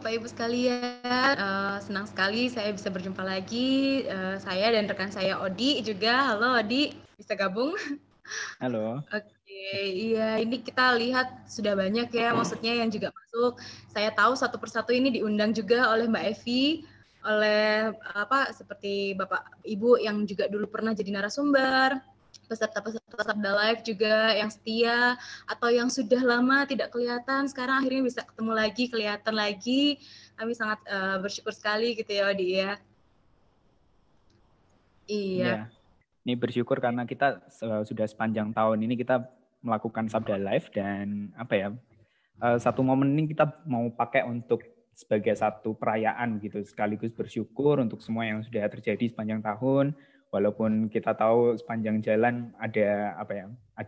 Bapak Ibu sekalian, senang sekali saya bisa berjumpa lagi. Saya dan rekan saya Odi juga. Halo Odi, bisa gabung? Halo. Oke, iya ini kita lihat sudah banyak ya, maksudnya yang juga masuk. Saya tahu satu persatu ini diundang juga oleh Mbak Evi, oleh seperti Bapak Ibu yang juga dulu pernah jadi narasumber, peserta-peserta Sabda Live juga yang setia atau yang sudah lama tidak kelihatan, sekarang akhirnya bisa ketemu lagi, kelihatan lagi. Kami sangat bersyukur sekali gitu ya, Odi ya. Iya. Ini bersyukur karena kita sudah sepanjang tahun ini kita melakukan Sabda Live dan satu momen ini kita mau pakai untuk sebagai satu perayaan gitu, sekaligus bersyukur untuk semua yang sudah terjadi sepanjang tahun. Walaupun kita tahu sepanjang jalan ada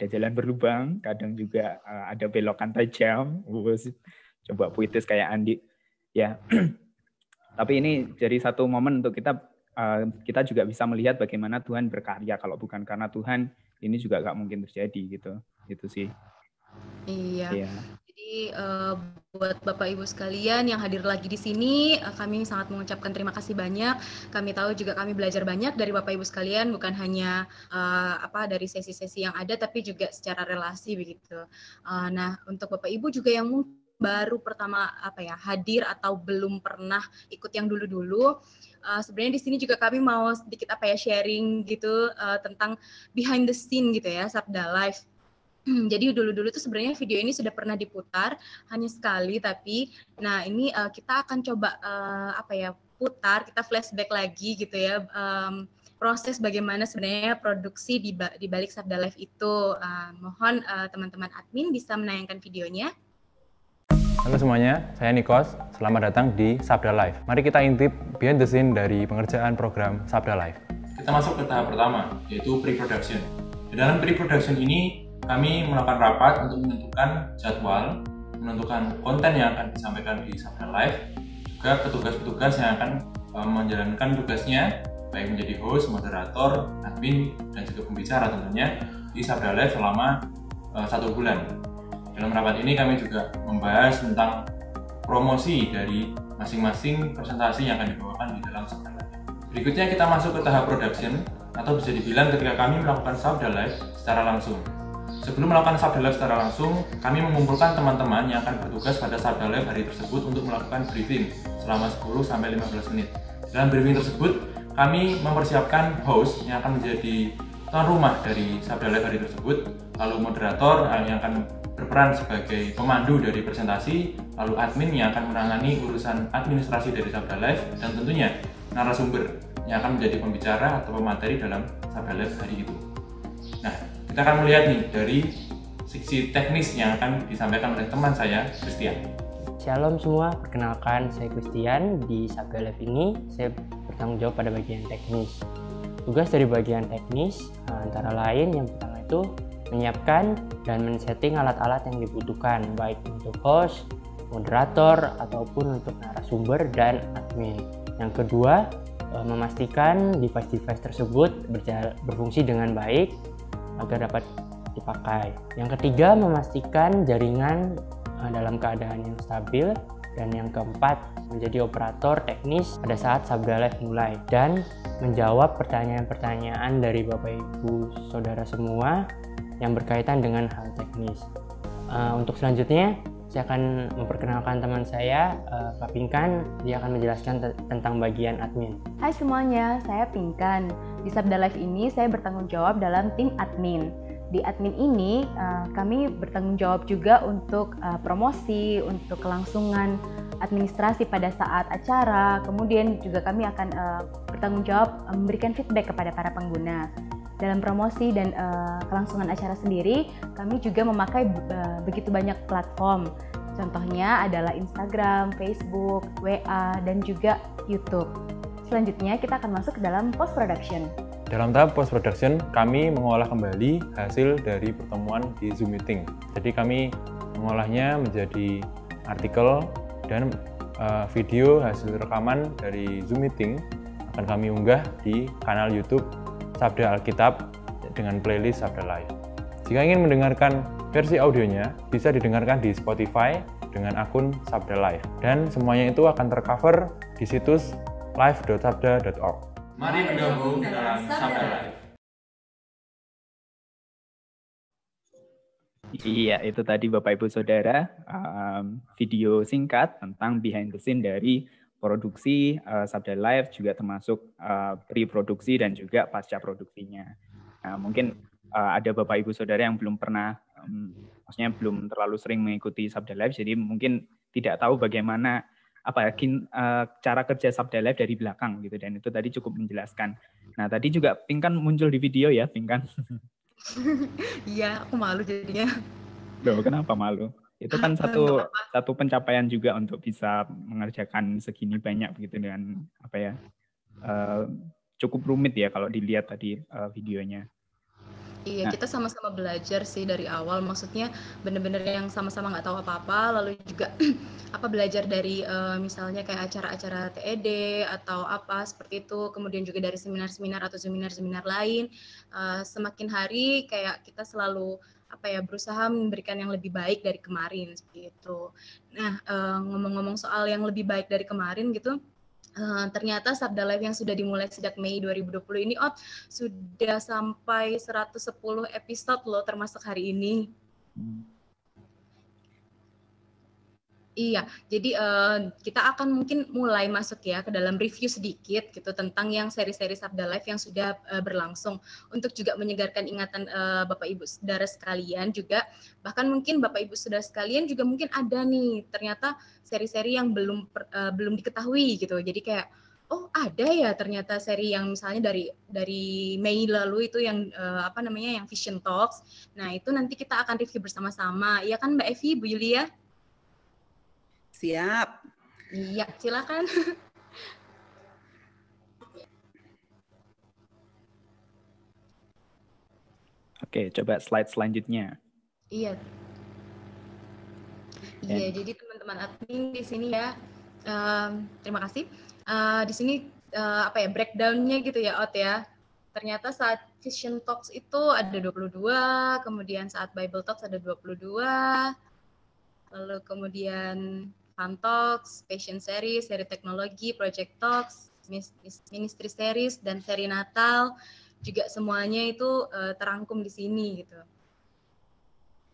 jalan berlubang, kadang juga ada belokan tajam. Coba puitis kayak Andi ya. Tapi ini jadi satu momen untuk kita juga bisa melihat bagaimana Tuhan berkarya. Kalau bukan karena Tuhan, ini juga nggak mungkin terjadi gitu. Itu sih. Iya. Jadi buat Bapak Ibu sekalian yang hadir lagi di sini, kami sangat mengucapkan terima kasih banyak. Kami tahu juga kami belajar banyak dari Bapak Ibu sekalian, bukan hanya dari sesi-sesi yang ada, tapi juga secara relasi begitu. Nah, untuk Bapak Ibu juga yang mungkin baru pertama hadir atau belum pernah ikut yang dulu-dulu, sebenarnya di sini juga kami mau sedikit sharing gitu tentang behind the scene gitu ya, Sabda Live. Jadi dulu-dulu tuh sebenarnya video ini sudah pernah diputar hanya sekali, tapi nah ini kita akan coba putar, kita flashback lagi gitu ya, proses bagaimana sebenarnya produksi di balik Sabda Live itu. Mohon teman-teman admin bisa menayangkan videonya. Halo semuanya, saya Nikos. Selamat datang di Sabda Live. Mari kita intip behind the scene dari pengerjaan program Sabda Live. Kita masuk ke tahap pertama, yaitu pre-production. Di dalam pre-production ini, kami melakukan rapat untuk menentukan jadwal, menentukan konten yang akan disampaikan di Sabda Live, juga petugas-petugas yang akan menjalankan tugasnya, baik menjadi host, moderator, admin, dan juga pembicara tentunya di Sabda Live selama 1 bulan. Dalam rapat ini kami juga membahas tentang promosi dari masing-masing presentasi yang akan dibawakan di dalam Sabda Live. Berikutnya kita masuk ke tahap production, atau bisa dibilang ketika kami melakukan Sabda Live secara langsung. Sebelum melakukan Sabda Live secara langsung, kami mengumpulkan teman-teman yang akan bertugas pada Sabda Live hari tersebut untuk melakukan briefing selama 10-15 menit. Dalam briefing tersebut, kami mempersiapkan host yang akan menjadi tuan rumah dari Sabda Live hari tersebut, lalu moderator yang akan berperan sebagai pemandu dari presentasi, lalu admin yang akan menangani urusan administrasi dari Sabda Live, dan tentunya narasumber yang akan menjadi pembicara atau pemateri dalam Sabda Live hari itu. Nah, kita akan melihat nih dari sisi teknis yang akan disampaikan oleh teman saya, Christian. Shalom semua, perkenalkan saya Christian. Di Sabda Live ini saya bertanggung jawab pada bagian teknis. Tugas dari bagian teknis antara lain yang pertama itu menyiapkan dan men-setting alat-alat yang dibutuhkan, baik untuk host, moderator, ataupun untuk narasumber dan admin. Yang kedua, memastikan device-device tersebut berfungsi dengan baik agar dapat dipakai. Yang ketiga, memastikan jaringan dalam keadaan yang stabil. Dan yang keempat, menjadi operator teknis pada saat Sabda Live mulai dan menjawab pertanyaan-pertanyaan dari Bapak Ibu Saudara semua yang berkaitan dengan hal teknis. Untuk selanjutnya, saya akan memperkenalkan teman saya, Pak Pinkan. Dia akan menjelaskan tentang bagian admin. Hai semuanya, saya Pinkan. Di Sabda Live ini saya bertanggung jawab dalam tim admin. Di admin ini kami bertanggung jawab juga untuk promosi, untuk kelangsungan administrasi pada saat acara. Kemudian juga kami akan bertanggung jawab memberikan feedback kepada para pengguna. Dalam promosi dan kelangsungan acara sendiri, kami juga memakai begitu banyak platform. Contohnya adalah Instagram, Facebook, WA, dan juga YouTube. Selanjutnya kita akan masuk ke dalam post-production. Dalam tahap post-production, kami mengolah kembali hasil dari pertemuan di Zoom Meeting. Jadi kami mengolahnya menjadi artikel dan video hasil rekaman dari Zoom Meeting akan kami unggah di kanal YouTube Sabda Alkitab dengan playlist Sabda Live. Jika ingin mendengarkan versi audionya, bisa didengarkan di Spotify dengan akun Sabda Live. Dan semuanya itu akan tercover di situs live.sabda.org. Mari bergabung dalam Sabda Live. Iya, itu tadi Bapak Ibu Saudara, video singkat tentang behind the scene dari produksi Sabda Live, juga termasuk pre-produksi dan juga pasca produksinya. Nah, mungkin ada Bapak Ibu Saudara yang belum pernah, maksudnya belum terlalu sering mengikuti Sabda Live, jadi mungkin tidak tahu bagaimana cara kerja Sabda Live dari belakang gitu, dan itu tadi cukup menjelaskan. Nah, tadi juga Pinkan muncul di video ya, Pinkan. Iya, aku malu jadinya. Loh, kenapa malu? Itu kan satu pencapaian juga untuk bisa mengerjakan segini banyak begitu dengan cukup rumit ya kalau dilihat tadi videonya. Iya, kita sama-sama belajar sih dari awal. Maksudnya bener-bener yang sama-sama nggak tahu apa-apa, lalu juga belajar dari misalnya kayak acara-acara TED atau apa seperti itu. Kemudian juga dari seminar-seminar atau seminar-seminar lain. Semakin hari kayak kita selalu berusaha memberikan yang lebih baik dari kemarin seperti itu. Nah, ngomong-ngomong soal yang lebih baik dari kemarin gitu. Ternyata Sabda Live yang sudah dimulai sejak Mei 2020 ini sudah sampai 110 episode loh termasuk hari ini. Iya, jadi kita akan mungkin mulai masuk ya ke dalam review sedikit gitu tentang yang seri-seri Sabda Live yang sudah berlangsung, untuk juga menyegarkan ingatan Bapak Ibu Saudara sekalian juga, bahkan mungkin Bapak Ibu Saudara sekalian juga mungkin ada nih ternyata seri-seri yang belum diketahui gitu. Jadi kayak oh ada ya ternyata seri yang misalnya dari Mei lalu itu yang yang Vision Talks. Nah, itu nanti kita akan review bersama-sama. Iya kan Mbak Evi, Bu Yulia? Siap. Iya, silakan. Oke, coba slide selanjutnya. Iya. Iya, jadi teman-teman admin di sini ya, terima kasih. Di sini breakdown-nya gitu ya, Ot ya. Ternyata saat Vision Talks itu ada 22, kemudian saat Bible Talks ada 22, lalu kemudian Fun Talks, Passion Series, seri teknologi, Project Talks, Ministry Series, dan seri Natal, juga semuanya itu terangkum di sini gitu.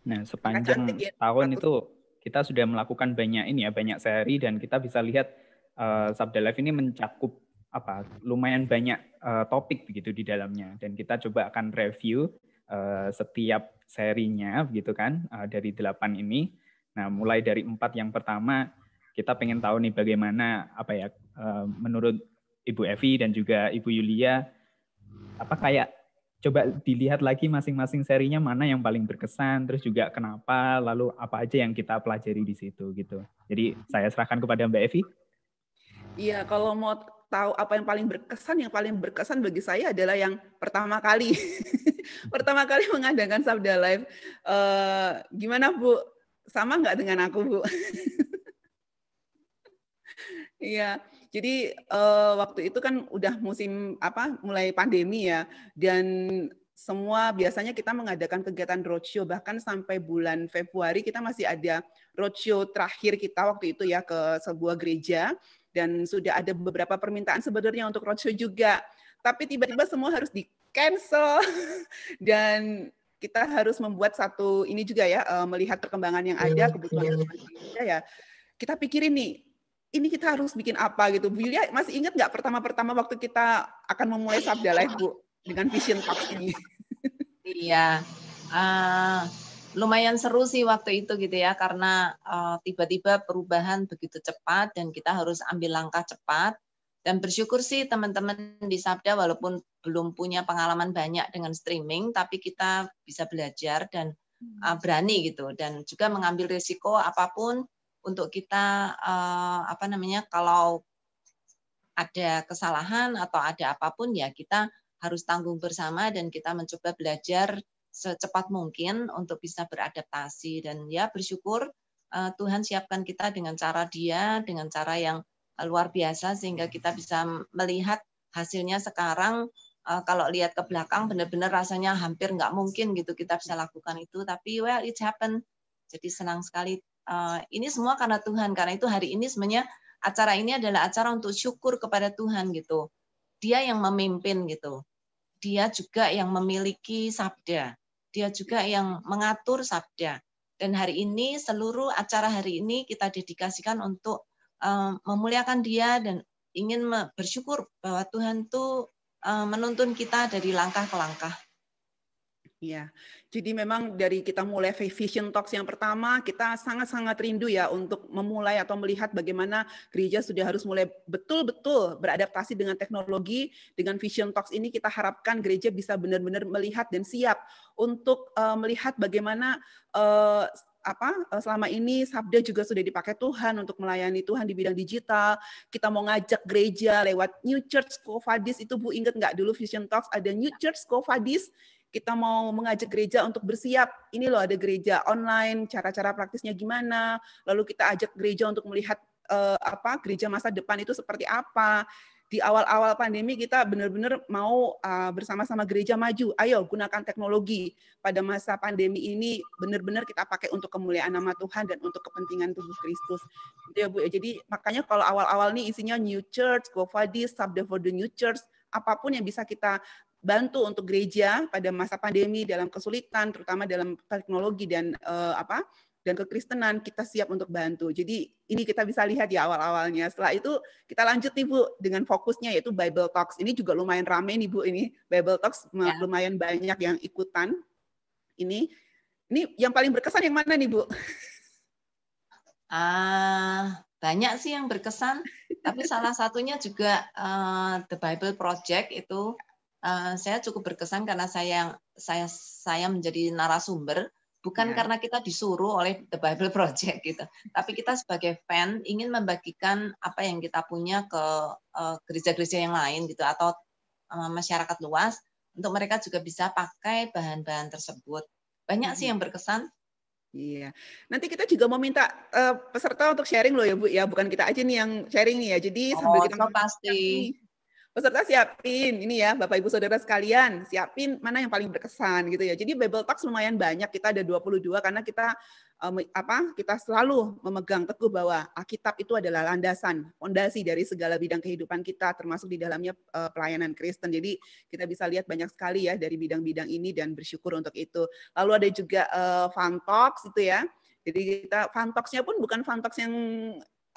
Nah, sepanjang tahun itu kita sudah melakukan banyak seri, dan kita bisa lihat Sabda Live ini mencakup lumayan banyak topik begitu di dalamnya, dan kita coba akan review setiap serinya begitu kan, dari 8 ini. Nah, mulai dari 4 yang pertama, kita pengen tahu nih bagaimana menurut Ibu Evi dan juga Ibu Yulia, coba dilihat lagi masing-masing serinya mana yang paling berkesan, terus juga kenapa, lalu apa aja yang kita pelajari di situ gitu. Jadi saya serahkan kepada Mbak Evi. Iya, kalau mau tahu apa yang paling berkesan bagi saya adalah yang pertama kali. Pertama kali mengadakan Sabda Live. Gimana Bu? Sama nggak dengan aku, Bu? Iya, jadi waktu itu kan udah musim mulai pandemi ya, dan semua biasanya kita mengadakan kegiatan roadshow, bahkan sampai bulan Februari kita masih ada roadshow terakhir kita waktu itu ya ke sebuah gereja, dan sudah ada beberapa permintaan sebenarnya untuk roadshow juga, tapi tiba-tiba semua harus di-cancel dan kita harus membuat satu ini juga ya, melihat perkembangan yang ada, kebutuhan ya. Kita pikirin nih, ini kita harus bikin apa gitu. Bu Yulia masih ingat nggak pertama-pertama waktu kita akan memulai Sabda Live, Bu, dengan Vision Talks ini? Iya, lumayan seru sih waktu itu gitu ya, karena tiba-tiba perubahan begitu cepat dan kita harus ambil langkah cepat. Dan bersyukur sih teman-teman di Sabda walaupun belum punya pengalaman banyak dengan streaming, tapi kita bisa belajar dan berani gitu, dan juga mengambil risiko apapun untuk kita kalau ada kesalahan atau ada apapun ya kita harus tanggung bersama, dan kita mencoba belajar secepat mungkin untuk bisa beradaptasi. Dan ya bersyukur Tuhan siapkan kita dengan cara dengan cara yang luar biasa, sehingga kita bisa melihat hasilnya sekarang. Kalau lihat ke belakang benar-benar rasanya hampir nggak mungkin gitu kita bisa lakukan itu, tapi well it happened. Jadi senang sekali ini semua karena Tuhan. Karena itu hari ini sebenarnya acara ini adalah acara untuk syukur kepada Tuhan gitu. Dia yang memimpin gitu. Dia juga yang memiliki sabda. Dia juga yang mengatur sabda. Dan hari ini seluruh acara hari ini kita dedikasikan untuk memuliakan Dia dan ingin bersyukur bahwa Tuhan tuh menuntun kita dari langkah ke langkah. Iya, jadi memang dari kita mulai Vision Talks yang pertama, kita sangat-sangat rindu ya untuk memulai atau melihat bagaimana gereja sudah harus mulai betul-betul beradaptasi dengan teknologi. Dengan Vision Talks ini kita harapkan gereja bisa benar-benar melihat dan siap untuk melihat bagaimana selama ini sabda juga sudah dipakai Tuhan untuk melayani Tuhan di bidang digital. Kita mau ngajak gereja lewat New Church Cofadis, itu Bu ingat nggak dulu Vision Talks ada New Church Cofadis. Kita mau mengajak gereja untuk bersiap, ini loh ada gereja online, cara-cara praktisnya gimana, lalu kita ajak gereja untuk melihat gereja masa depan itu seperti apa. Di awal-awal pandemi kita benar-benar mau bersama-sama gereja maju, ayo gunakan teknologi pada masa pandemi ini, benar-benar kita pakai untuk kemuliaan nama Tuhan dan untuk kepentingan tubuh Kristus. Gitu ya Bu. Jadi makanya kalau awal-awal nih isinya New Church, Cofadis, Sabda for the New Church, apapun yang bisa kita bantu untuk gereja pada masa pandemi dalam kesulitan, terutama dalam teknologi dan dan kekristenan, kita siap untuk bantu. Jadi ini kita bisa lihat ya awal-awalnya. Setelah itu kita lanjut nih Bu dengan fokusnya yaitu Bible Talks. Ini juga lumayan ramai nih Bu ini Bible Talks, lumayan banyak yang ikutan. Ini yang paling berkesan yang mana nih Bu? Banyak sih yang berkesan, tapi salah satunya juga The Bible Project itu. Saya cukup berkesan karena saya menjadi narasumber, bukan karena kita disuruh oleh The Bible Project gitu, tapi kita sebagai fan ingin membagikan apa yang kita punya ke gereja-gereja yang lain gitu atau masyarakat luas untuk mereka juga bisa pakai bahan-bahan tersebut. Banyak sih yang berkesan. Iya. Nanti kita juga mau minta peserta untuk sharing loh ya Bu ya, bukan kita aja nih yang sharing nih ya. Jadi sambil kita pasti. Peserta siapin ini ya, Bapak Ibu Saudara sekalian, siapin mana yang paling berkesan gitu ya. Jadi Bible Talks lumayan banyak, kita ada 22 karena kita kita selalu memegang teguh bahwa Alkitab itu adalah landasan, fondasi dari segala bidang kehidupan kita, termasuk di dalamnya pelayanan Kristen. Jadi kita bisa lihat banyak sekali ya dari bidang-bidang ini dan bersyukur untuk itu. Lalu ada juga Fun Talks itu ya. Jadi kita Fun Talks-nya pun bukan Fun Talks yang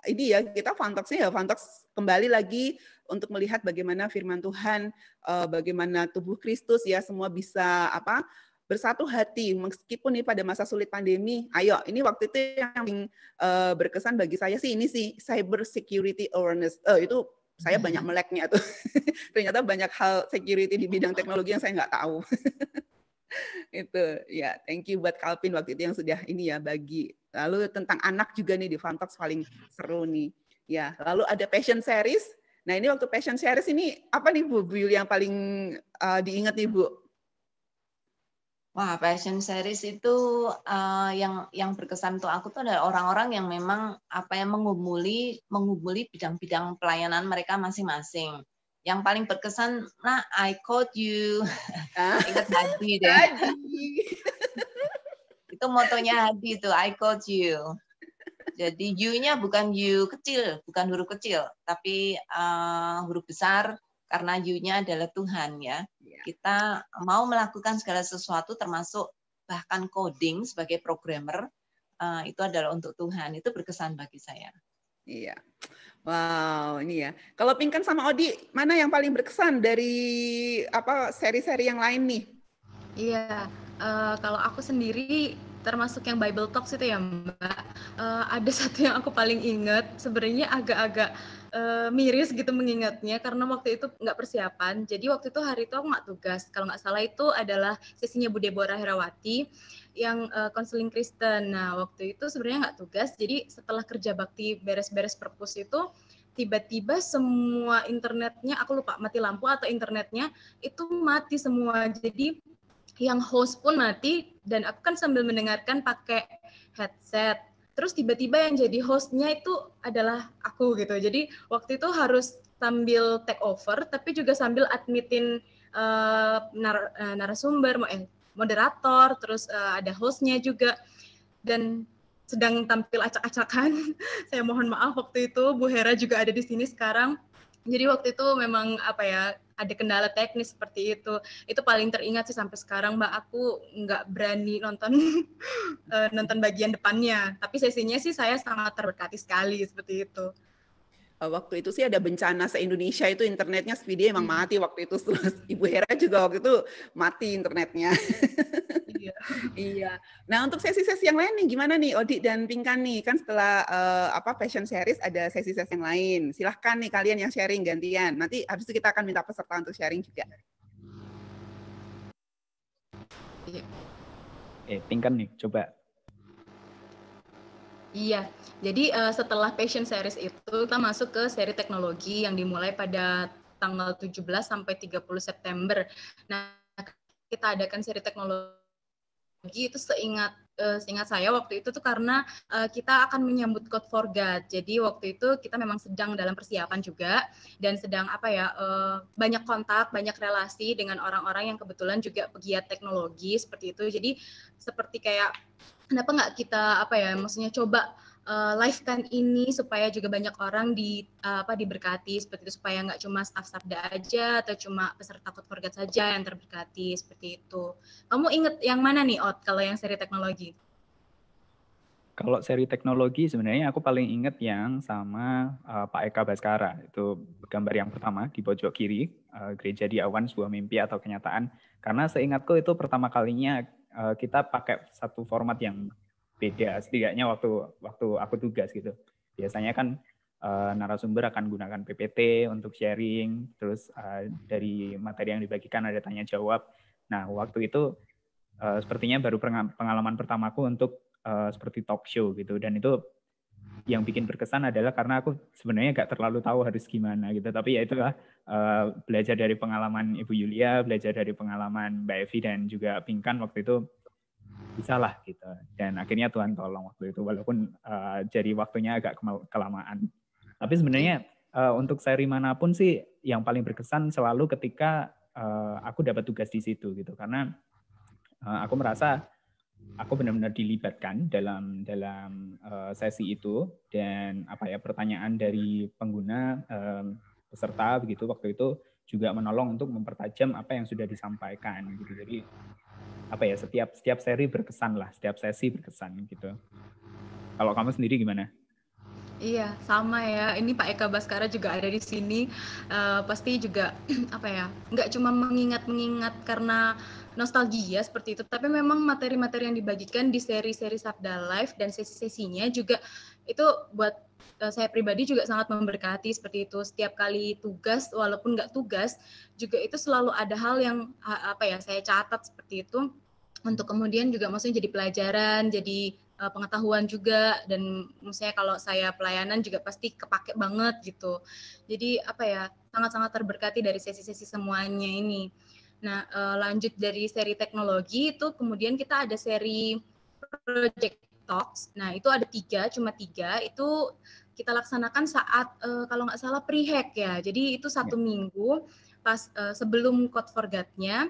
ini ya, kita Fun Talks-nya ya Fun Talks kembali lagi untuk melihat bagaimana firman Tuhan, bagaimana tubuh Kristus ya semua bisa bersatu hati meskipun nih pada masa sulit pandemi. Ayo, ini waktu itu yang berkesan bagi saya sih ini sih cyber security awareness. Itu saya banyak meleknya tuh. Ternyata banyak hal security di bidang teknologi yang saya nggak tahu. Itu ya, thank you buat Calvin waktu itu yang sudah ini ya bagi. Lalu tentang anak juga nih di Fun Talks paling seru nih. Ya, lalu ada Passion Series. Nah, ini waktu Passion Series ini apa nih Bu Yuli yang paling diingat nih Bu? Wah, Passion Series itu yang berkesan untuk aku tuh adalah orang-orang yang memang menggumuli bidang-bidang pelayanan mereka masing-masing. Yang paling berkesan, I called you. Ingat Hadi deh. Itu motonya Hadi tuh, I called you. Jadi you-nya bukan you kecil, bukan huruf kecil, tapi huruf besar karena you-nya adalah Tuhan ya. Kita mau melakukan segala sesuatu termasuk bahkan coding sebagai programmer itu adalah untuk Tuhan. Itu berkesan bagi saya. Iya. Wow, ini ya. Kalau Pinkan sama Odi, mana yang paling berkesan dari seri-seri yang lain nih? Iya, kalau aku sendiri termasuk yang Bible Talks itu ya Mbak, ada satu yang aku paling ingat, sebenarnya agak-agak miris gitu mengingatnya karena waktu itu nggak persiapan. Jadi waktu itu hari itu aku nggak tugas. Kalau nggak salah itu adalah sesinya Bu Deborah Herawati yang konseling Kristen. Nah waktu itu sebenarnya nggak tugas. Jadi setelah kerja bakti beres-beres perpus itu tiba-tiba semua internetnya, aku lupa mati lampu atau internetnya itu mati semua. Jadi yang host pun mati dan aku kan sambil mendengarkan pakai headset. Terus tiba-tiba yang jadi hostnya itu adalah aku gitu. Jadi waktu itu harus sambil take over tapi juga sambil admitin narasumber, moderator, terus ada hostnya juga. Dan sedang tampil acak-acakan. Saya mohon maaf waktu itu. Bu Hera juga ada di sini sekarang. Jadi waktu itu memang apa ya, ada kendala teknis seperti itu. Itu paling teringat sih sampai sekarang, Mbak. Aku nggak berani nonton nonton bagian depannya. Tapi sesinya sih saya sangat terberkati sekali seperti itu. Waktu itu sih ada bencana se-Indonesia itu internetnya Speedy emang mati waktu itu. Terus Ibu Hera juga waktu itu mati internetnya. Iya. Iya. Nah untuk sesi-sesi yang lain nih gimana nih Odi dan Pinkan nih? Kan setelah Passion Series ada sesi-sesi yang lain. Silahkan nih kalian yang sharing gantian. Nanti habis itu kita akan minta peserta untuk sharing juga. Iya. Pinkan nih, coba. Iya, jadi setelah Passion Series itu kita masuk ke seri teknologi yang dimulai pada tanggal 17 sampai 30 September. Nah, kita adakan seri teknologi itu seingat saya waktu itu tuh karena kita akan menyambut Code for God. Jadi waktu itu kita memang sedang dalam persiapan juga dan sedang banyak kontak, banyak relasi dengan orang-orang yang kebetulan juga pegiat teknologi seperti itu. Jadi seperti kayak kenapa nggak kita maksudnya coba live-kan ini supaya juga banyak orang diberkati seperti itu, supaya nggak cuma staf Sabda aja atau cuma peserta Code for God saja yang terberkati seperti itu. Kamu inget yang mana nih, Ot, kalau yang seri teknologi? Kalau seri teknologi sebenarnya aku paling inget yang sama Pak Eka Baskara. Itu gambar yang pertama di pojok kiri, Gereja di Awan Sebuah Mimpi atau Kenyataan. Karena seingatku itu pertama kalinya kita pakai satu format yang beda, setidaknya waktu aku tugas gitu. Biasanya kan narasumber akan gunakan PPT untuk sharing, terus dari materi yang dibagikan ada tanya jawab. Nah, waktu itu sepertinya baru pengalaman pertamaku untuk seperti talk show gitu, dan itu yang bikin berkesan adalah karena aku sebenarnya nggak terlalu tahu harus gimana gitu, tapi ya itulah belajar dari pengalaman Ibu Yulia, belajar dari pengalaman Mbak Evi dan juga Pinkan waktu itu bisa lah gitu, dan akhirnya Tuhan tolong waktu itu walaupun jadi waktunya agak kelamaan. Tapi sebenarnya untuk seri manapun sih yang paling berkesan selalu ketika aku dapat tugas di situ gitu, karena aku merasa aku benar-benar dilibatkan dalam sesi itu, dan pertanyaan dari pengguna peserta begitu waktu itu juga menolong untuk mempertajam apa yang sudah disampaikan gitu. Jadi setiap seri berkesan lah, setiap sesi berkesan gitu. Kalau kamu sendiri gimana? Iya, sama ya. Ini Pak Eka Baskara juga ada di sini. Pasti juga nggak cuma mengingat karena nostalgia seperti itu, tapi memang materi-materi yang dibagikan di seri-seri Sabda Live dan sesi-sesinya juga itu buat saya pribadi juga sangat memberkati seperti itu. Setiap kali tugas, walaupun nggak tugas, juga itu selalu ada hal yang saya catat seperti itu, untuk kemudian juga maksudnya jadi pelajaran, jadi pengetahuan juga, dan maksudnya kalau saya pelayanan juga pasti kepake banget gitu. Jadi sangat-sangat terberkati dari sesi-sesi semuanya ini. Nah, lanjut dari seri teknologi itu kemudian kita ada seri Project Talks. Nah, itu ada cuma tiga itu kita laksanakan saat kalau nggak salah pre-hack ya. Jadi itu 1 minggu pas sebelum Code for God-nya.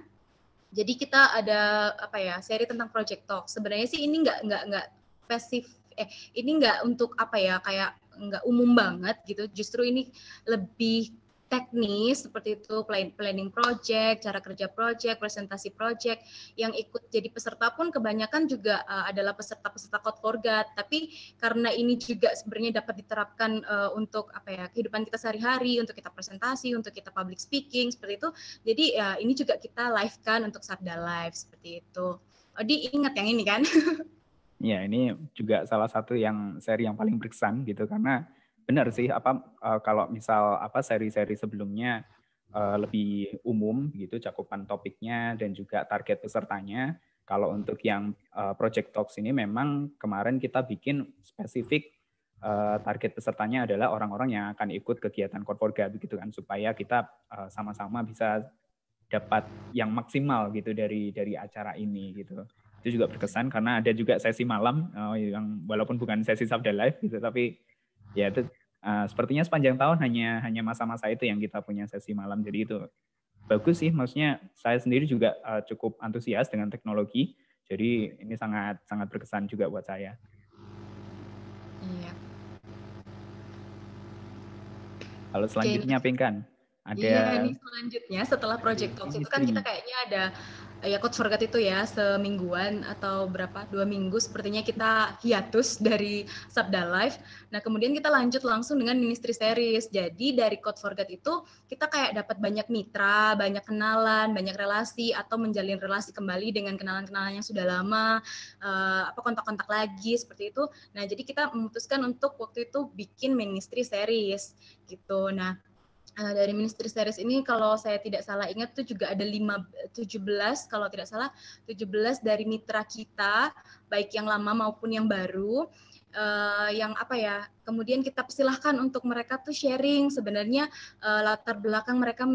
Jadi kita ada seri tentang Project Talk. Sebenarnya sih ini nggak spesifik, ini nggak untuk kayak nggak umum banget gitu. Justru ini lebih teknis seperti itu, planning project, cara kerja project, presentasi project. Yang ikut jadi peserta pun kebanyakan juga adalah peserta-peserta Code for God. Tapi karena ini juga sebenarnya dapat diterapkan untuk kehidupan kita sehari-hari, untuk kita presentasi, untuk kita public speaking seperti itu. Jadi ini juga kita live kan untuk Sabda Live seperti itu. Odi ingat yang ini kan? Ya, ini juga salah satu yang seri yang paling berkesan gitu, karena benar sih kalau misal seri-seri sebelumnya lebih umum gitu cakupan topiknya dan juga target pesertanya. Kalau untuk yang Project Talks ini memang kemarin kita bikin spesifik target pesertanya adalah orang-orang yang akan ikut kegiatan Code for God gitu kan, supaya kita sama-sama bisa dapat yang maksimal gitu dari acara ini gitu. Itu juga berkesan karena ada juga sesi malam yang walaupun bukan sesi Sabda Live gitu, tapi ya itu sepertinya sepanjang tahun hanya masa-masa itu yang kita punya sesi malam. Jadi itu bagus sih, maksudnya saya sendiri juga cukup antusias dengan teknologi. Jadi ini sangat berkesan juga buat saya. Iya. Kalau selanjutnya Pinkan, ada iya nih selanjutnya setelah Project Talks itu kan kita kayaknya ada ya Coach Forgat itu ya semingguan atau berapa 2 minggu sepertinya kita hiatus dari Sabda Live. Nah kemudian kita lanjut langsung dengan Ministry Series. Jadi dari Coach Forgat itu kita kayak dapat banyak mitra, banyak kenalan, banyak relasi atau menjalin relasi kembali dengan kenalan-kenalan yang sudah lama, kontak-kontak lagi seperti itu. Nah jadi kita memutuskan untuk waktu itu bikin Ministry Series gitu. Nah dari Ministry Series ini kalau saya tidak salah ingat tuh juga ada 17 kalau tidak salah 17 dari mitra kita baik yang lama maupun yang baru yang kemudian kita persilahkan untuk mereka tuh sharing sebenarnya latar belakang mereka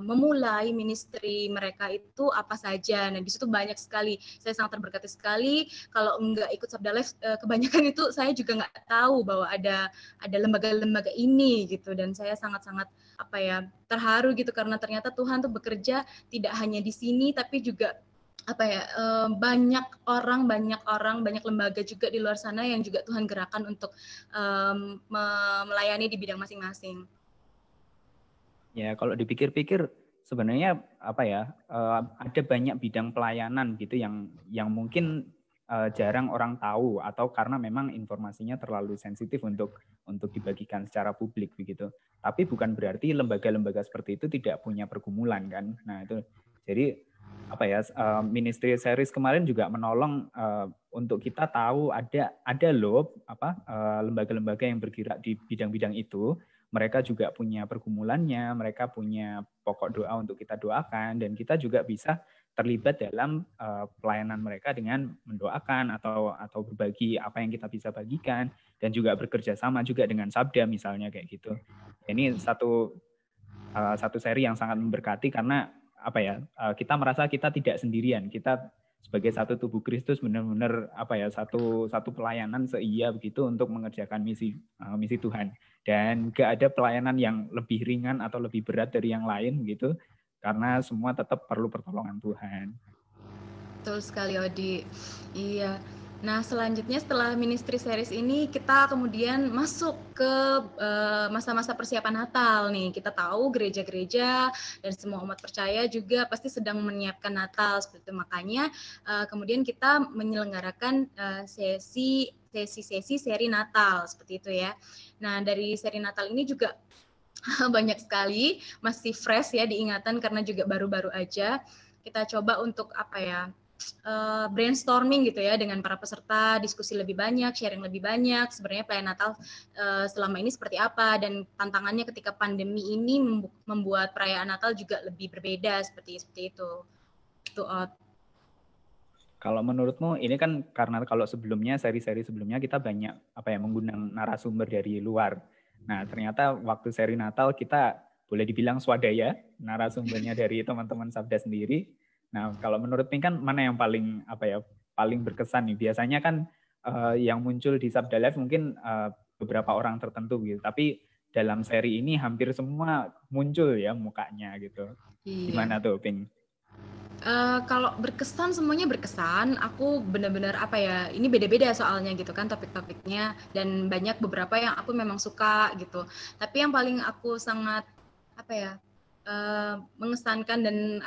memulai ministry mereka itu apa saja. Nah di situ banyak sekali, saya sangat terberkati sekali. Kalau nggak ikut Sabda Live kebanyakan itu saya juga nggak tahu bahwa ada lembaga-lembaga ini gitu, dan saya sangat-sangat terharu gitu karena ternyata Tuhan tuh bekerja tidak hanya di sini tapi juga banyak lembaga juga di luar sana yang juga Tuhan gerakan untuk melayani di bidang masing-masing. Ya, kalau dipikir-pikir sebenarnya ada banyak bidang pelayanan gitu yang mungkin jarang orang tahu atau karena memang informasinya terlalu sensitif untuk dibagikan secara publik begitu. Tapi bukan berarti lembaga-lembaga seperti itu tidak punya pergumulan kan. Nah, itu jadi Ministry Series kemarin juga menolong untuk kita tahu ada loh lembaga-lembaga yang bergerak di bidang-bidang itu. Mereka juga punya pergumulannya, mereka punya pokok doa untuk kita doakan, dan kita juga bisa terlibat dalam pelayanan mereka dengan mendoakan atau berbagi apa yang kita bisa bagikan, dan juga bekerja sama juga dengan Sabda misalnya kayak gitu. Ini satu seri yang sangat memberkati karena kita merasa kita tidak sendirian, kita sebagai satu tubuh Kristus benar-benar satu pelayanan seia begitu untuk mengerjakan misi Tuhan, dan gak ada pelayanan yang lebih ringan atau lebih berat dari yang lain gitu, karena semua tetap perlu pertolongan Tuhan. Betul sekali Odi. Iya. Nah, selanjutnya setelah Ministry Series ini kita kemudian masuk ke masa-masa persiapan Natal nih. Kita tahu gereja-gereja dan semua umat percaya juga pasti sedang menyiapkan Natal seperti itu. Makanya kemudian kita menyelenggarakan sesi seri Natal seperti itu ya. Nah, dari seri Natal ini juga banyak sekali, masih fresh ya diingatan karena juga baru-baru aja. Kita coba untuk brainstorming gitu ya dengan para peserta, diskusi lebih banyak, sharing lebih banyak, sebenarnya pelayanan Natal selama ini seperti apa, dan tantangannya ketika pandemi ini membuat perayaan Natal juga lebih berbeda seperti itu. Kalau menurutmu ini kan karena kalau sebelumnya seri-seri sebelumnya kita banyak menggunakan narasumber dari luar. Nah, ternyata waktu seri Natal kita boleh dibilang swadaya, narasumbernya dari teman-teman Sabda sendiri. Nah, kalau menurut Pinkan mana yang paling paling berkesan nih? Biasanya kan yang muncul di Sabda Live mungkin beberapa orang tertentu gitu, tapi dalam seri ini hampir semua muncul ya mukanya gitu. Iya. Gimana tuh, Pink? Kalau berkesan, semuanya berkesan. Aku benar-benar ini beda-beda soalnya gitu kan topik-topiknya, dan banyak beberapa yang aku memang suka gitu. Tapi yang paling aku sangat mengesankan dan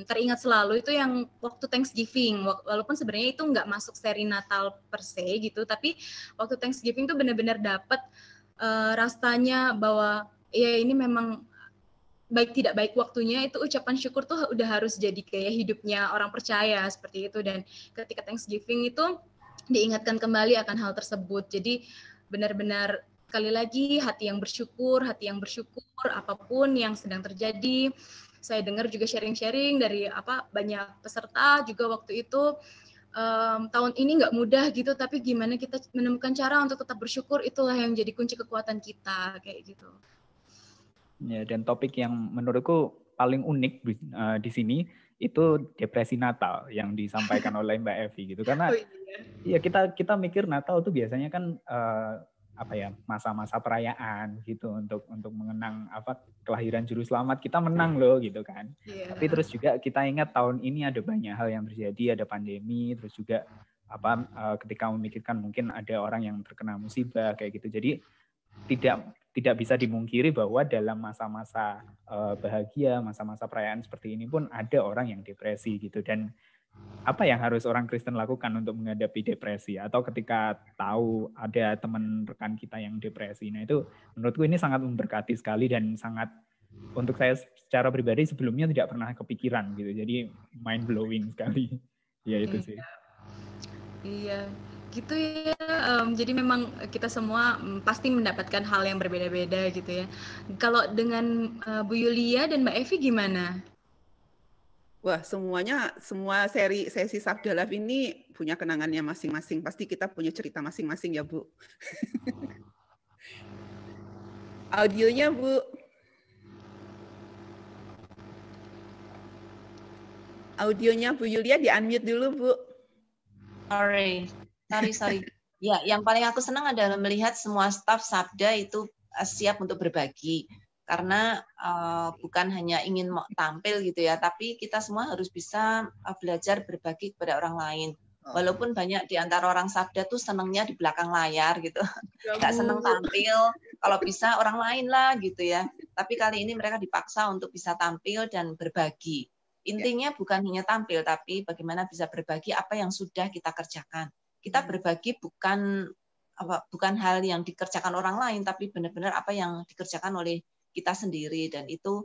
teringat selalu itu yang waktu Thanksgiving, walaupun sebenarnya itu nggak masuk seri Natal per se gitu, tapi waktu Thanksgiving tuh benar-benar dapat rasanya bahwa ya ini memang baik tidak baik waktunya, itu ucapan syukur tuh udah harus jadi gaya hidupnya orang percaya seperti itu. Dan ketika Thanksgiving itu diingatkan kembali akan hal tersebut. Jadi benar-benar sekali lagi hati yang bersyukur apapun yang sedang terjadi. Saya dengar juga sharing-sharing dari banyak peserta juga waktu itu, tahun ini nggak mudah gitu, tapi gimana kita menemukan cara untuk tetap bersyukur, itulah yang jadi kunci kekuatan kita kayak gitu. Ya, dan topik yang menurutku paling unik di sini itu depresi Natal yang disampaikan oleh Mbak Evi gitu, karena ya kita mikir Natal tuh biasanya kan masa-masa perayaan gitu untuk mengenang kelahiran juru selamat, kita menang loh gitu kan. Yeah. Tapi terus juga kita ingat tahun ini ada banyak hal yang terjadi, ada pandemi, terus juga ketika memikirkan mungkin ada orang yang terkena musibah kayak gitu. Jadi tidak bisa dimungkiri bahwa dalam masa-masa bahagia, masa-masa perayaan seperti ini pun ada orang yang depresi gitu. Dan apa yang harus orang Kristen lakukan untuk menghadapi depresi, atau ketika tahu ada teman rekan kita yang depresi? Nah, itu menurutku ini sangat memberkati sekali dan sangat, untuk saya secara pribadi sebelumnya tidak pernah kepikiran gitu. Jadi mind blowing sekali. Ya itu sih. Iya, gitu ya. Jadi memang kita semua pasti mendapatkan hal yang berbeda-beda gitu ya. Kalau dengan Bu Yulia dan Mbak Evi gimana? Wah, semua sesi Sabda Live ini punya kenangannya masing-masing. Pasti kita punya cerita masing-masing ya, Bu. Audionya, Bu. Audionya Bu Yulia di-unmute dulu, Bu. Sorry. Ya, yang paling aku senang adalah melihat semua staf Sabda itu siap untuk berbagi. Karena bukan hanya ingin tampil gitu ya, tapi kita semua harus bisa belajar berbagi kepada orang lain. Walaupun banyak di antara orang Sabda tuh senangnya di belakang layar gitu. Nggak senang tampil, kalau bisa orang lain lah gitu ya. Tapi kali ini mereka dipaksa untuk bisa tampil dan berbagi. Intinya bukan hanya tampil, tapi bagaimana bisa berbagi apa yang sudah kita kerjakan. Kita berbagi bukan hal yang dikerjakan orang lain, tapi benar-benar apa yang dikerjakan oleh kita sendiri. Dan itu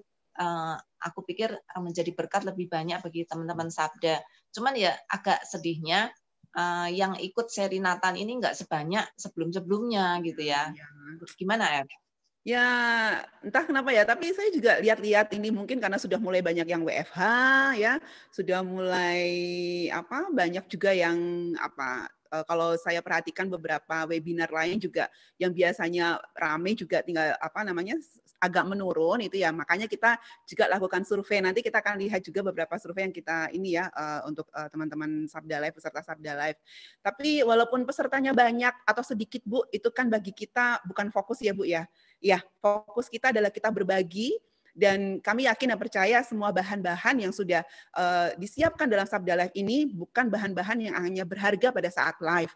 aku pikir menjadi berkat lebih banyak bagi teman-teman Sabda. Cuman ya agak sedihnya yang ikut seri Nathan ini nggak sebanyak sebelum-sebelumnya gitu ya. Gimana ya? Ya, entah kenapa ya, tapi saya juga lihat-lihat ini mungkin karena sudah mulai banyak yang WFH ya, sudah mulai banyak juga yang kalau saya perhatikan beberapa webinar lain juga yang biasanya rame juga tinggal agak menurun itu ya. Makanya kita juga lakukan survei. Nanti kita akan lihat juga beberapa survei yang kita untuk teman-teman Sabda Live, peserta Sabda Live. Tapi walaupun pesertanya banyak atau sedikit, Bu, itu kan bagi kita bukan fokus ya, Bu ya. Ya, fokus kita adalah kita berbagi, dan kami yakin dan percaya semua bahan-bahan yang sudah disiapkan dalam Sabda Live ini bukan bahan-bahan yang hanya berharga pada saat live,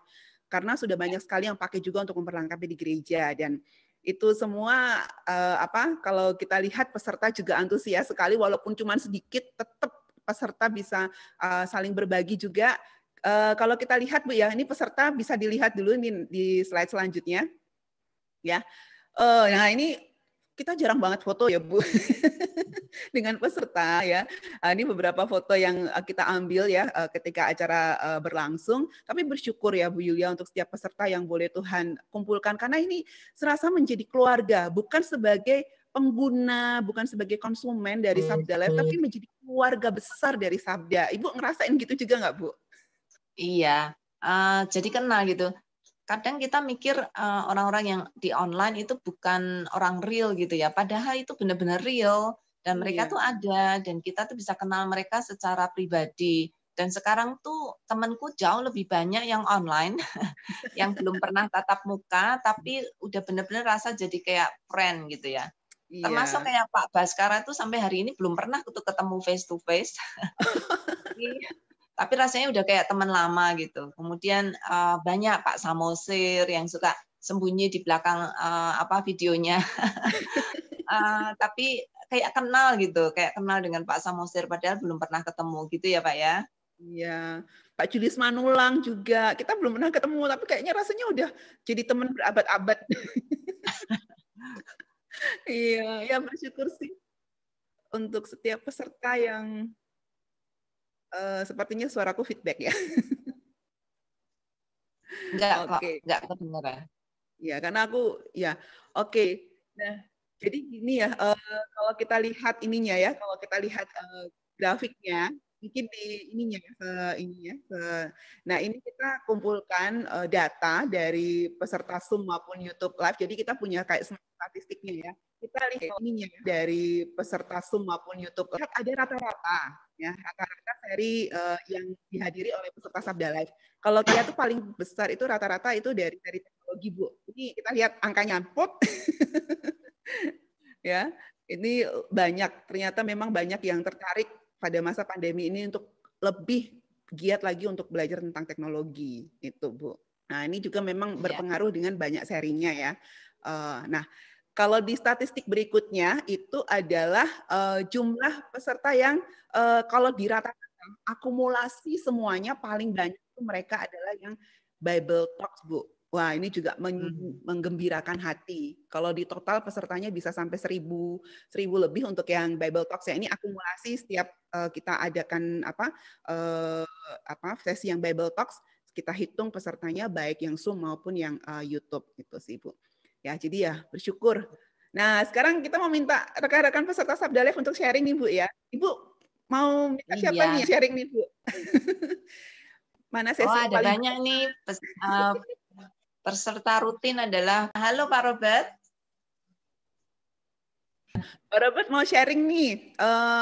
karena sudah banyak sekali yang pakai juga untuk memperlengkapi di gereja. Dan itu semua kalau kita lihat peserta juga antusias sekali, walaupun cuma sedikit, tetap peserta bisa saling berbagi juga. Kalau kita lihat, Bu ya, ini peserta bisa dilihat dulu di slide selanjutnya, ya. Nah ini kita jarang banget foto ya, Bu, dengan peserta ya. Ini beberapa foto yang kita ambil ya ketika acara berlangsung. Kami bersyukur ya, Bu Yulia, untuk setiap peserta yang boleh Tuhan kumpulkan, karena ini serasa menjadi keluarga, bukan sebagai pengguna, bukan sebagai konsumen dari Sabda Live, tapi menjadi keluarga besar dari Sabda. Ibu ngerasain gitu juga nggak, Bu? Iya, jadi kenal gitu. Kadang kita mikir orang-orang yang di online itu bukan orang real gitu ya, padahal itu benar-benar real, dan mereka tuh ada, dan kita tuh bisa kenal mereka secara pribadi. Dan sekarang tuh temanku jauh lebih banyak yang online, yang belum pernah tatap muka, tapi udah benar-benar rasa jadi kayak friend gitu ya. Termasuk kayak Pak Baskara tuh sampai hari ini belum pernah ketemu face to face. Tapi rasanya udah kayak teman lama gitu. Kemudian banyak Pak Samosir yang suka sembunyi di belakang videonya. Tapi kayak kenal gitu, kayak kenal dengan Pak Samosir padahal belum pernah ketemu gitu ya, Pak ya. Iya, Pak Julius Manulang juga. Kita belum pernah ketemu, tapi kayaknya rasanya udah jadi teman berabad-abad. Iya, ya bersyukur sih untuk setiap peserta yang sepertinya suaraku feedback ya. Enggak kedengeran. Ya, karena aku oke. Nah, jadi gini ya, kalau kita lihat ininya ya, kalau kita lihat grafiknya, mungkin di nah ini kita kumpulkan data dari peserta Zoom maupun YouTube Live. Jadi kita punya kayak statistiknya ya. Kita lihat ininya dari peserta Zoom maupun YouTube Live, ada rata-rata ya, rata-rata seri yang dihadiri oleh peserta Sabda Live. Kalau kita tuh paling besar itu rata-rata itu dari teknologi, Bu. Ini kita lihat angkanya pop. Ya, ini banyak, ternyata memang banyak yang tertarik pada masa pandemi ini untuk lebih giat lagi untuk belajar tentang teknologi itu, Bu. Nah, ini juga memang berpengaruh dengan banyak sharingnya ya. Nah, kalau di statistik berikutnya itu adalah jumlah peserta yang kalau dirata-rata akumulasi semuanya paling banyak itu mereka adalah yang Bible Talks, Bu. Wah, ini juga menggembirakan hati. Kalau di total pesertanya bisa sampai 1000 lebih untuk yang Bible Talks ya. Ini akumulasi setiap kita adakan sesi yang Bible Talks, kita hitung pesertanya baik yang Zoom maupun yang YouTube gitu sih, Bu. Ya, jadi ya bersyukur. Nah, sekarang kita mau minta rekan-rekan peserta Sabda Live untuk sharing nih, Bu ya. Ibu mau minta siapa nih sharing nih, Bu? Mana sesi ada paling banyak nih peserta rutin adalah, halo Pak Robert. Pak Robert mau sharing nih,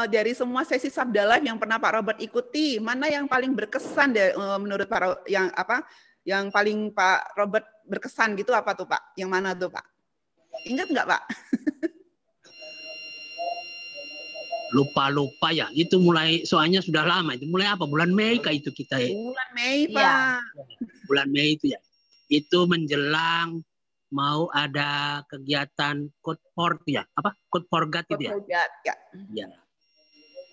dari semua sesi Sabda Live yang pernah Pak Robert ikuti, mana yang paling berkesan menurut Pak yang paling Pak Robert berkesan gitu apa tuh Pak? Yang mana tuh Pak? Ingat nggak Pak? Lupa ya, itu mulai, soalnya sudah lama, itu mulai apa? Bulan Mei kah itu kita ya? Bulan Mei Pak. Ya. Bulan Mei itu ya. Itu menjelang mau ada kegiatan Code for ya, apa? Code for God itu ya.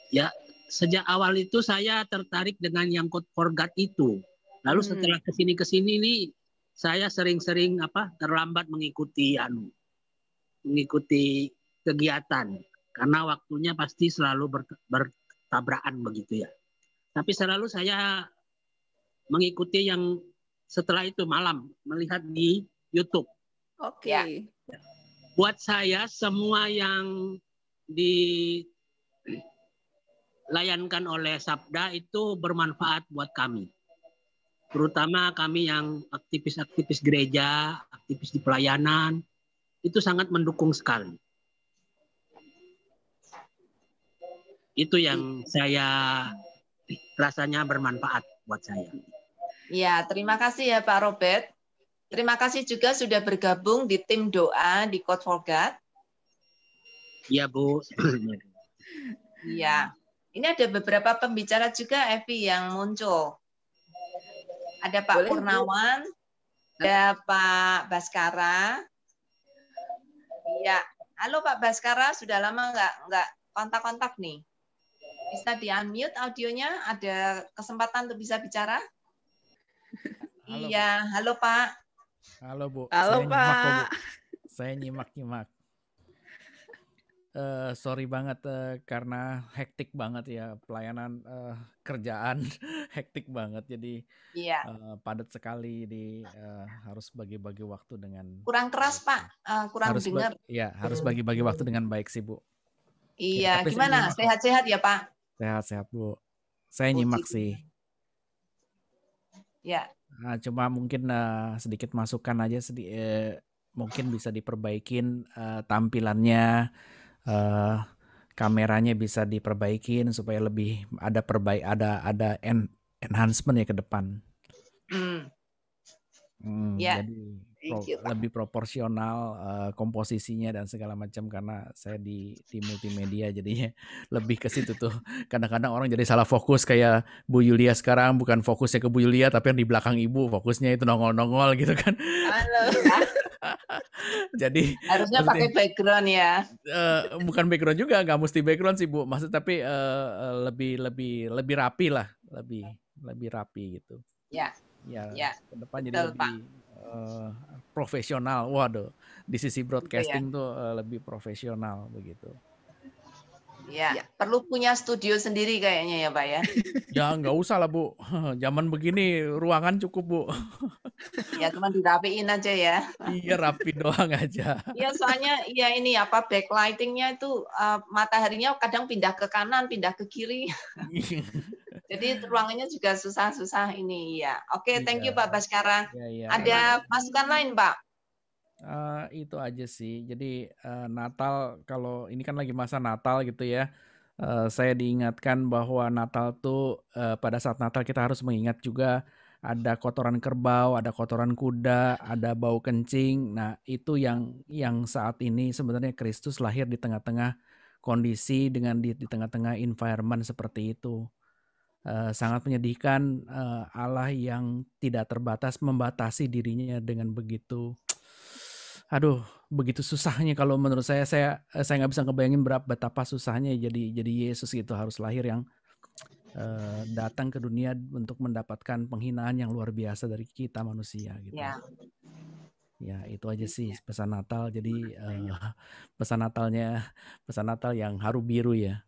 Ya, sejak awal itu saya tertarik dengan yang Code for God itu. Lalu setelah kesini nih, saya sering-sering terlambat mengikuti kegiatan karena waktunya pasti selalu bertabrakan begitu ya. Tapi selalu saya mengikuti yang setelah itu malam melihat di YouTube. Oke. Ya. Buat saya semua yang dilayankan oleh Sabda itu bermanfaat buat kami. Terutama kami yang aktivis-aktivis gereja, aktivis di pelayanan, itu sangat mendukung sekali. Itu yang saya rasanya bermanfaat buat saya. Ya, terima kasih ya Pak Robert. Terima kasih juga sudah bergabung di tim doa di Code for God. Iya, Bu. Iya. Ini ada beberapa pembicara juga, Evi, yang muncul. Ada Pak Purnawan, ada Pak Baskara. Iya. Halo Pak Baskara, sudah lama nggak kontak-kontak nih. Bisa di-unmute audionya, ada kesempatan untuk bisa bicara? Halo, iya, halo Pak. Halo Bu. Halo Pak. Saya nyimak. Sorry banget karena hektik banget ya pelayanan kerjaan hektik banget jadi padat sekali harus bagi-bagi waktu dengan kurang keras Pak, kurang dengar. Harus bagi-bagi waktu dengan baik sih Bu. Iya, gimana? Sehat-sehat ya Pak? Sehat-sehat Bu. Saya nyimak sih. Ya. Nah, cuma mungkin sedikit masukan aja mungkin bisa diperbaikin tampilannya, kameranya bisa diperbaikin supaya lebih ada enhancement ya ke depan. Jadi lebih proporsional komposisinya dan segala macam karena saya di multimedia jadinya lebih ke situ tuh. Kadang-kadang orang jadi salah fokus kayak Bu Yulia sekarang bukan fokusnya ke Bu Yulia tapi yang di belakang Ibu fokusnya itu nongol-nongol gitu kan. Halo. Jadi harusnya pakai background ya. Bukan background juga, nggak mesti background sih Bu. Maksud tapi lebih rapi lah, lebih rapi gitu. Ya. Ke depan jadi lebih profesional. Waduh, di sisi broadcasting tuh lebih profesional begitu. Ya, perlu punya studio sendiri kayaknya ya Pak ya. Ya nggak usah lah Bu, zaman begini ruangan cukup Bu. Ya cuma dirapiin aja ya. Iya rapi doang aja. Iya soalnya ini backlightingnya itu mataharinya kadang pindah ke kanan, pindah ke kiri. Jadi ruangannya juga susah-susah ini ya. Oke, thank you Pak Baskara. Ada masukan lain Pak? Itu aja sih. Jadi Natal, kalau ini kan lagi masa Natal gitu ya. Saya diingatkan bahwa Natal tuh pada saat Natal kita harus mengingat juga ada kotoran kerbau, ada kotoran kuda, ada bau kencing. Nah itu yang saat ini sebenarnya Kristus lahir di tengah-tengah kondisi dengan di tengah-tengah environment seperti itu. sangat menyedihkan, Allah yang tidak terbatas membatasi dirinya dengan begitu, aduh, begitu susahnya. Kalau menurut saya nggak bisa ngebayangin betapa susahnya jadi Yesus gitu, harus lahir yang datang ke dunia untuk mendapatkan penghinaan yang luar biasa dari kita manusia gitu. Ya itu aja sih pesan Natal. Jadi pesan Natal yang haru biru ya.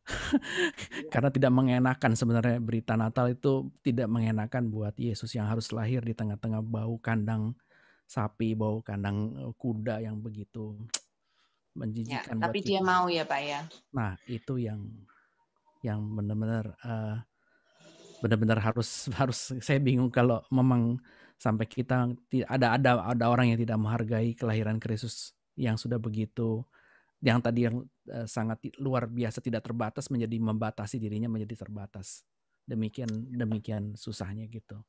Karena tidak mengenakan sebenarnya, berita Natal itu tidak mengenakan buat Yesus yang harus lahir di tengah-tengah bau kandang sapi, bau kandang kuda yang begitu menjijikan. Tapi dia mau ya Pak ya. Nah itu yang benar-benar harus saya bingung kalau memang sampai kita ada orang yang tidak menghargai kelahiran Kristus yang sudah begitu, yang tadi yang sangat luar biasa tidak terbatas menjadi membatasi dirinya menjadi terbatas. Demikian susahnya gitu.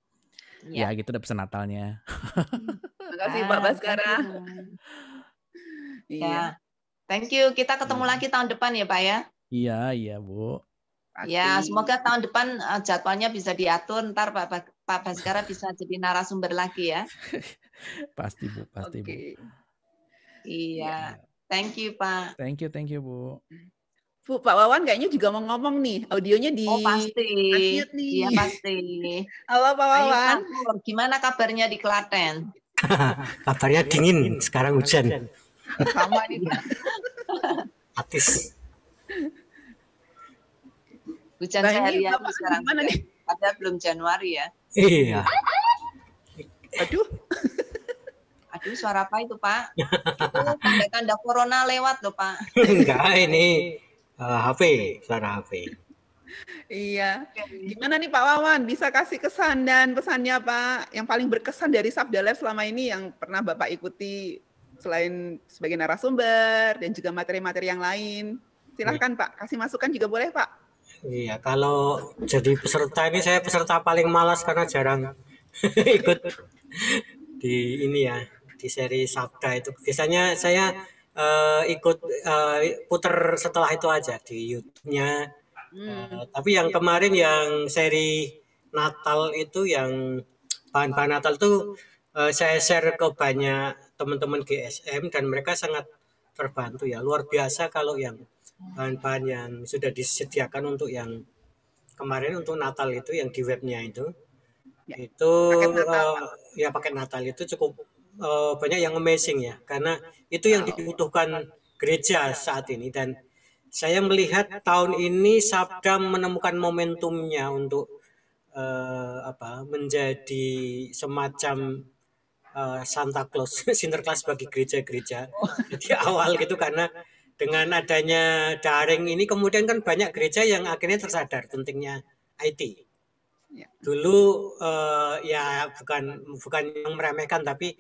Ya gitu udah pesan Natalnya. Terima kasih Pak Baskara. Iya. Thank you. Kita ketemu lagi tahun depan ya Pak ya. Iya Bu. Ya, semoga tahun depan jadwalnya bisa diatur. Ntar Pak Baskara bisa jadi narasumber lagi ya. Pasti Bu, pasti Bu. Iya, thank you Pak. Thank you Bu. Bu, Pak Wawan kayaknya juga mau ngomong nih, audionya di pasti. Nih. Iya pasti. Halo Pak Wawan. Ayo, gimana kabarnya di Klaten? Kabarnya dingin, sekarang hujan. Sama nih. Atis. Hujan seharian sekarang. Gimana nih? Padahal belum Januari ya. Iya. Aduh. Aduh, suara apa itu Pak? Itu tanda-tanda corona lewat loh Pak. Enggak, ini HP, suara HP. Iya. Gimana nih Pak Wawan? Bisa kasih kesan dan pesannya Pak yang paling berkesan dari Sabda Live selama ini yang pernah Bapak ikuti selain sebagai narasumber dan juga materi-materi yang lain. Silahkan Pak, kasih masukan juga boleh Pak. Iya, kalau jadi peserta ini saya peserta paling malas karena jarang ikut di ini ya, di seri Sabda itu. Biasanya saya ikut puter setelah itu aja di YouTube-nya. Tapi yang kemarin yang seri Natal itu, yang bahan-bahan Natal itu saya share ke banyak teman-teman GSM dan mereka sangat terbantu ya. Luar biasa kalau yang bahan-bahan yang sudah disediakan untuk yang kemarin untuk Natal itu yang di webnya itu ya paket Natal itu cukup banyak yang amazing ya, karena itu yang dibutuhkan gereja saat ini. Dan saya melihat tahun ini Sabda menemukan momentumnya untuk menjadi semacam Santa Claus, Sinterklas bagi gereja-gereja. Jadi awal gitu, karena dengan adanya daring ini kemudian kan banyak gereja yang akhirnya tersadar pentingnya IT. Dulu ya bukan yang meremehkan, tapi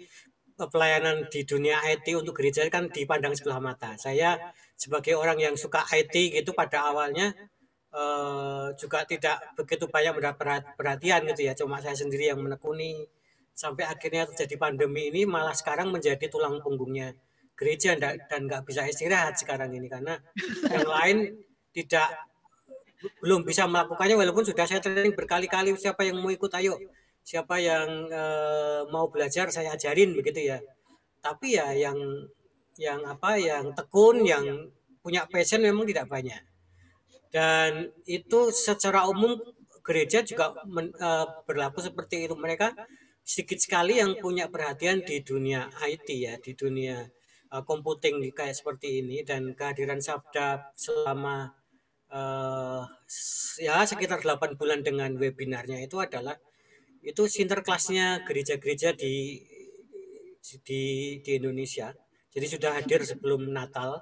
pelayanan di dunia IT untuk gereja kan dipandang sebelah mata. Saya sebagai orang yang suka IT gitu pada awalnya juga tidak begitu banyak mendapat perhatian gitu ya. Cuma saya sendiri yang menekuni sampai akhirnya terjadi pandemi ini, malah sekarang menjadi tulang punggungnya gereja dan nggak bisa istirahat sekarang ini karena yang lain belum bisa melakukannya, walaupun sudah saya training berkali-kali. Siapa yang mau ikut ayo, siapa yang mau belajar saya ajarin begitu ya. Tapi ya yang tekun, yang punya passion memang tidak banyak. Dan itu secara umum gereja juga berlaku seperti itu. Mereka sedikit sekali yang punya perhatian di dunia IT ya, di dunia computing kayak seperti ini. Dan kehadiran Sabda selama ya sekitar 8 bulan dengan webinarnya itu adalah Sinterklasnya gereja-gereja di Indonesia. Jadi sudah hadir sebelum Natal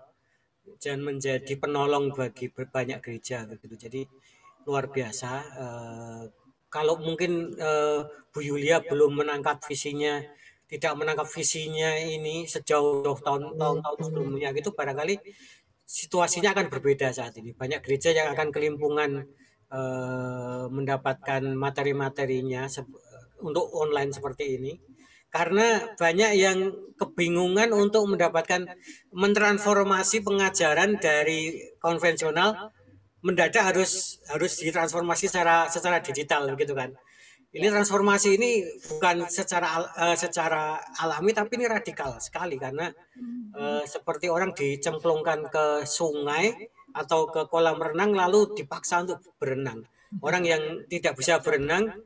dan menjadi penolong bagi banyak gereja begitu. Jadi luar biasa. Kalau mungkin Bu Yulia belum menangkap visinya, tidak menangkap visinya ini sejauh tahun-tahun sebelumnya gitu, barangkali situasinya akan berbeda saat ini. Banyak gereja yang akan kelimpungan mendapatkan materi-materinya untuk online seperti ini, karena banyak yang kebingungan untuk mentransformasi pengajaran dari konvensional mendadak harus ditransformasi secara digital gitu kan. Ini transformasi ini bukan secara alami, tapi ini radikal sekali karena seperti orang dicemplungkan ke sungai atau ke kolam renang lalu dipaksa untuk berenang. Orang yang tidak bisa berenang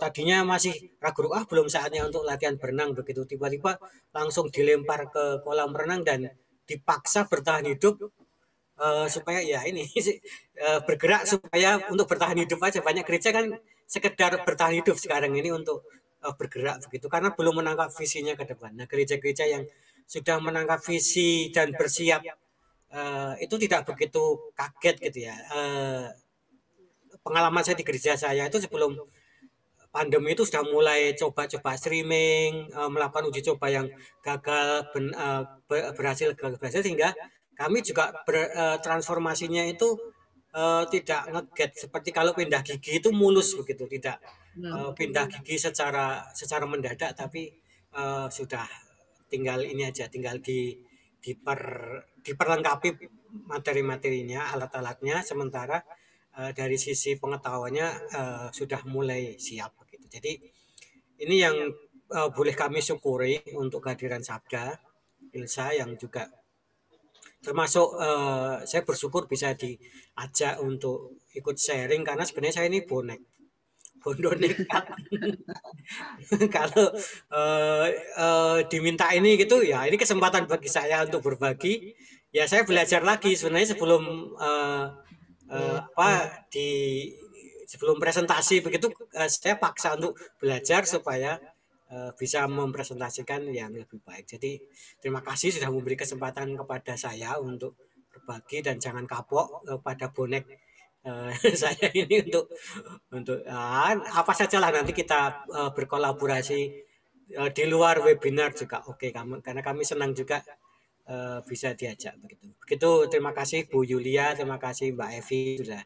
tadinya masih ragu, belum saatnya untuk latihan berenang begitu, tiba-tiba langsung dilempar ke kolam renang dan dipaksa bertahan hidup supaya ya ini bergerak supaya untuk bertahan hidup aja. Banyak gereja kan sekedar bertahan hidup sekarang ini untuk bergerak begitu karena belum menangkap visinya ke depan. Nah, gereja-gereja yang sudah menangkap visi dan bersiap itu tidak begitu kaget gitu ya. Pengalaman saya di gereja saya itu sebelum pandemi itu sudah mulai coba-coba streaming, melakukan uji coba yang berhasil sehingga kami juga transformasinya itu tidak ngeget seperti kalau pindah gigi itu mulus begitu, tidak pindah gigi secara mendadak, tapi sudah tinggal ini aja, tinggal diperlengkapi materi-materinya, alat-alatnya, sementara dari sisi pengetahuannya sudah mulai siap begitu. Jadi ini yang boleh kami syukuri untuk kehadiran Sabda Ilsa yang juga termasuk saya bersyukur bisa diajak untuk ikut sharing karena sebenarnya saya ini bondo nekat. Kalau diminta ini gitu ya, ini kesempatan bagi saya untuk berbagi. Ya saya belajar lagi sebenarnya sebelum sebelum presentasi begitu saya paksa untuk belajar supaya bisa mempresentasikan yang lebih baik. Jadi terima kasih sudah memberi kesempatan kepada saya untuk berbagi dan jangan kapok pada bonek saya ini untuk apa sajalah nanti kita berkolaborasi di luar webinar juga oke, karena kami senang juga bisa diajak begitu. Begitu, terima kasih Bu Yulia, terima kasih Mbak Evi sudah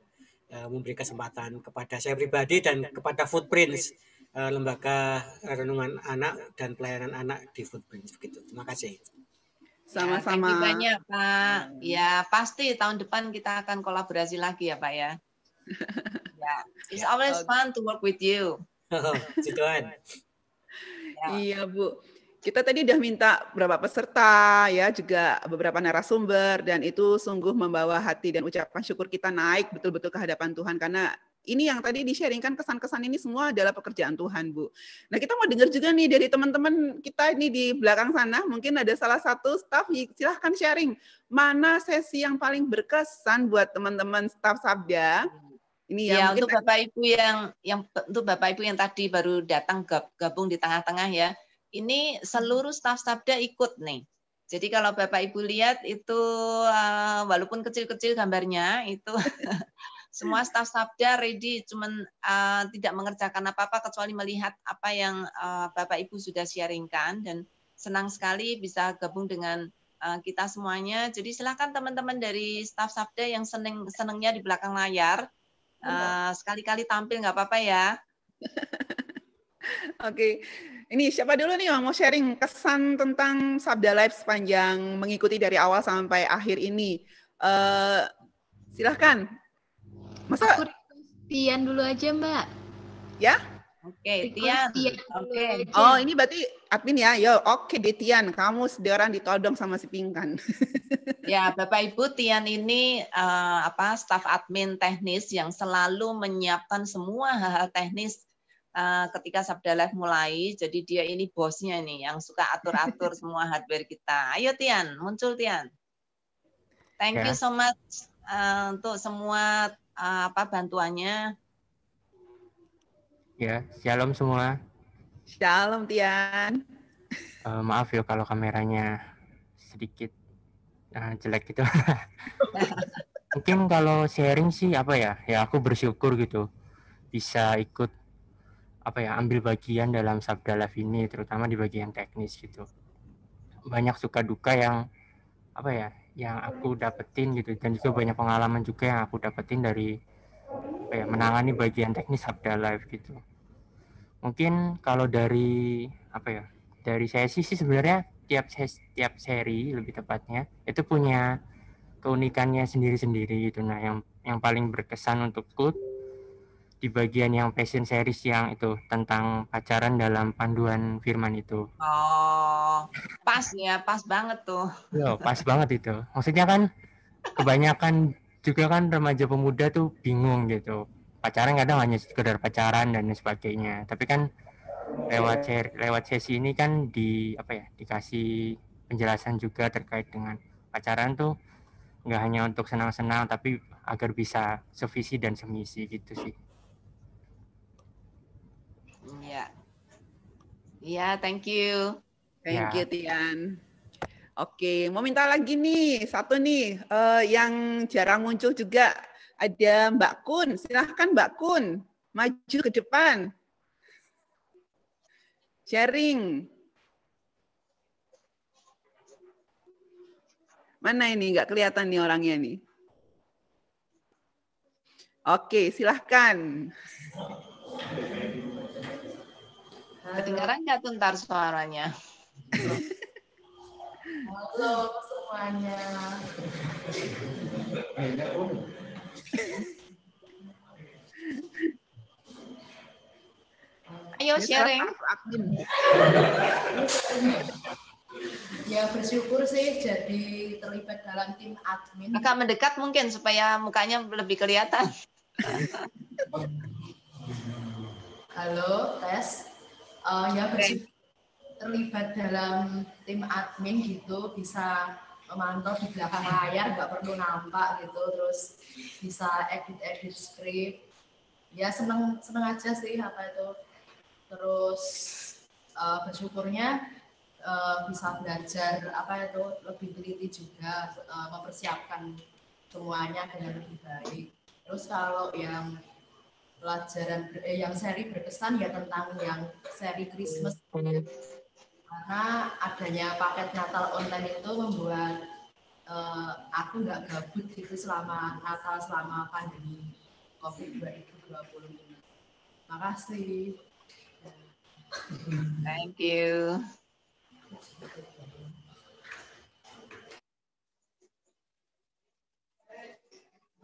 memberi kesempatan kepada saya pribadi dan kepada Footprints, Lembaga Renungan Anak dan Pelayanan Anak di Footprints begitu. Terima kasih. Sama-sama. Ya, banyak Pak. Ya pasti tahun depan kita akan kolaborasi lagi ya Pak ya. Ya, it's always fun to work with you. Tuhan. Ya. Iya Bu. Kita tadi udah minta beberapa peserta ya, juga beberapa narasumber, dan itu sungguh membawa hati dan ucapan syukur kita naik betul-betul ke hadapan Tuhan, karena ini yang tadi di-sharingkan kesan-kesan ini semua adalah pekerjaan Tuhan, Bu. Nah, kita mau dengar juga nih dari teman-teman kita ini di belakang sana, mungkin ada salah satu staf, silahkan sharing. Mana sesi yang paling berkesan buat teman-teman staf Sabda? Ini ya untuk Bapak Ibu untuk Bapak Ibu yang tadi baru datang gabung di tengah-tengah ya. Ini seluruh staf Sabda ikut nih. Jadi kalau Bapak Ibu lihat itu walaupun kecil-kecil gambarnya itu semua staf Sabda ready, cuman tidak mengerjakan apa-apa kecuali melihat apa yang Bapak Ibu sudah sharingkan, dan senang sekali bisa gabung dengan kita semuanya. Jadi silakan teman-teman dari staf Sabda yang senengnya di belakang layar sekali-kali tampil nggak apa-apa ya. Oke. Ini siapa dulu nih yang mau sharing kesan tentang Sabda Live sepanjang mengikuti dari awal sampai akhir ini? Silahkan. Masa aku Tian dulu aja Mbak. Ya? Oke, Tian. Oke. Oh, ini berarti admin ya? Yo, oke deh Tian. Kamu seorang ditodong sama si Pinkan. Ya, Bapak Ibu, Tian ini staf admin teknis yang selalu menyiapkan semua hal-hal teknis ketika Sabda Live mulai. Jadi dia ini bosnya nih yang suka atur-atur semua hardware kita. Ayo Tian, muncul Tian. Thank you so much untuk semua bantuannya. Ya, shalom semua. Shalom Tian. Maaf ya kalau kameranya sedikit jelek gitu. Mungkin kalau sharing sih ya aku bersyukur gitu bisa ikut ambil bagian dalam Sabda Live ini, terutama di bagian teknis gitu. Banyak suka duka yang yang aku dapetin gitu, dan juga banyak pengalaman juga yang aku dapetin dari menangani bagian teknis Sabda Live gitu. Mungkin kalau dari dari saya sih sebenarnya tiap seri lebih tepatnya itu punya keunikannya sendiri-sendiri gitu. Nah, yang paling berkesan untukku di bagian yang passion series yang itu tentang pacaran dalam panduan firman itu. Oh, pas ya, pas banget tuh. Yo, pas banget itu. Maksudnya kan kebanyakan juga kan remaja pemuda tuh bingung gitu. Pacaran kadang hanya sekedar pacaran dan sebagainya. Tapi kan lewat sesi ini kan dikasih penjelasan juga terkait dengan pacaran tuh nggak hanya untuk senang-senang tapi agar bisa sevisi dan semisi gitu sih. Iya. Iya, thank you. Thank you, Tian. Oke, mau minta lagi nih, satu nih, yang jarang muncul juga. Ada Mbak Kun, silahkan Mbak Kun, maju ke depan. Sharing. Mana ini, nggak kelihatan nih orangnya nih. Oke, silahkan. Kedengaran nggak tuh ntar suaranya? Halo semuanya. Ayo sharing. Ya bersyukur sih jadi terlibat dalam tim admin. Agak mendekat mungkin supaya mukanya lebih kelihatan. Halo, tes. Ya bersyukur terlibat dalam tim admin gitu, bisa memantau di belakang layar, nggak perlu nampak gitu, terus bisa edit script. Ya seneng aja sih apa itu. Terus bersyukurnya bisa belajar apa itu lebih teliti juga, mempersiapkan semuanya dengan lebih baik. Terus kalau yang pelajaran yang seri berkesan ya tentang yang seri Christmas, karena adanya paket Natal online itu membuat aku nggak gabut gitu selama Natal, selama pandemi COVID 2020 ini. Makasih. Thank you.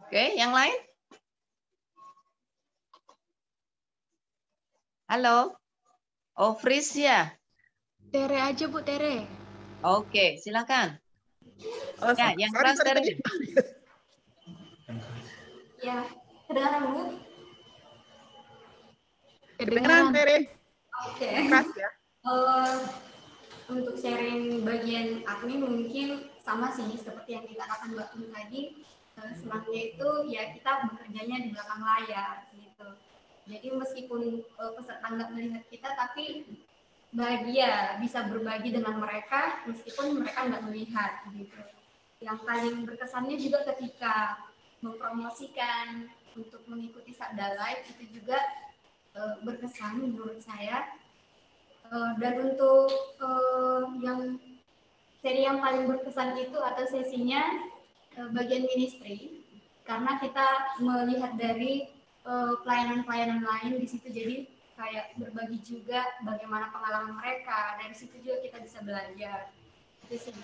Oke, yang lain? Halo? Oh, Fris ya? Tere aja Bu, Tere. Oke, silakan. Oh, ya, yang keras Tere. Ya, kedengaran Bu? Kedengaran Tere. Oke. Keras ya. Untuk sharing bagian admin mungkin sama sih seperti yang dikatakan Mbak Tun tadi. Semangatnya itu ya kita bekerjanya di belakang layar gitu. Jadi meskipun peserta nggak melihat kita, tapi bahagia bisa berbagi dengan mereka meskipun mereka nggak melihat gitu. Yang paling berkesannya juga ketika mempromosikan untuk mengikuti Sabda Live itu juga berkesan menurut saya. Dan untuk yang seri yang paling berkesan itu atau sesinya bagian ministry, karena kita melihat dari pelayanan-pelayanan lain di situ, jadi kayak berbagi juga bagaimana pengalaman mereka, dari situ juga kita bisa belajar. Itu sih.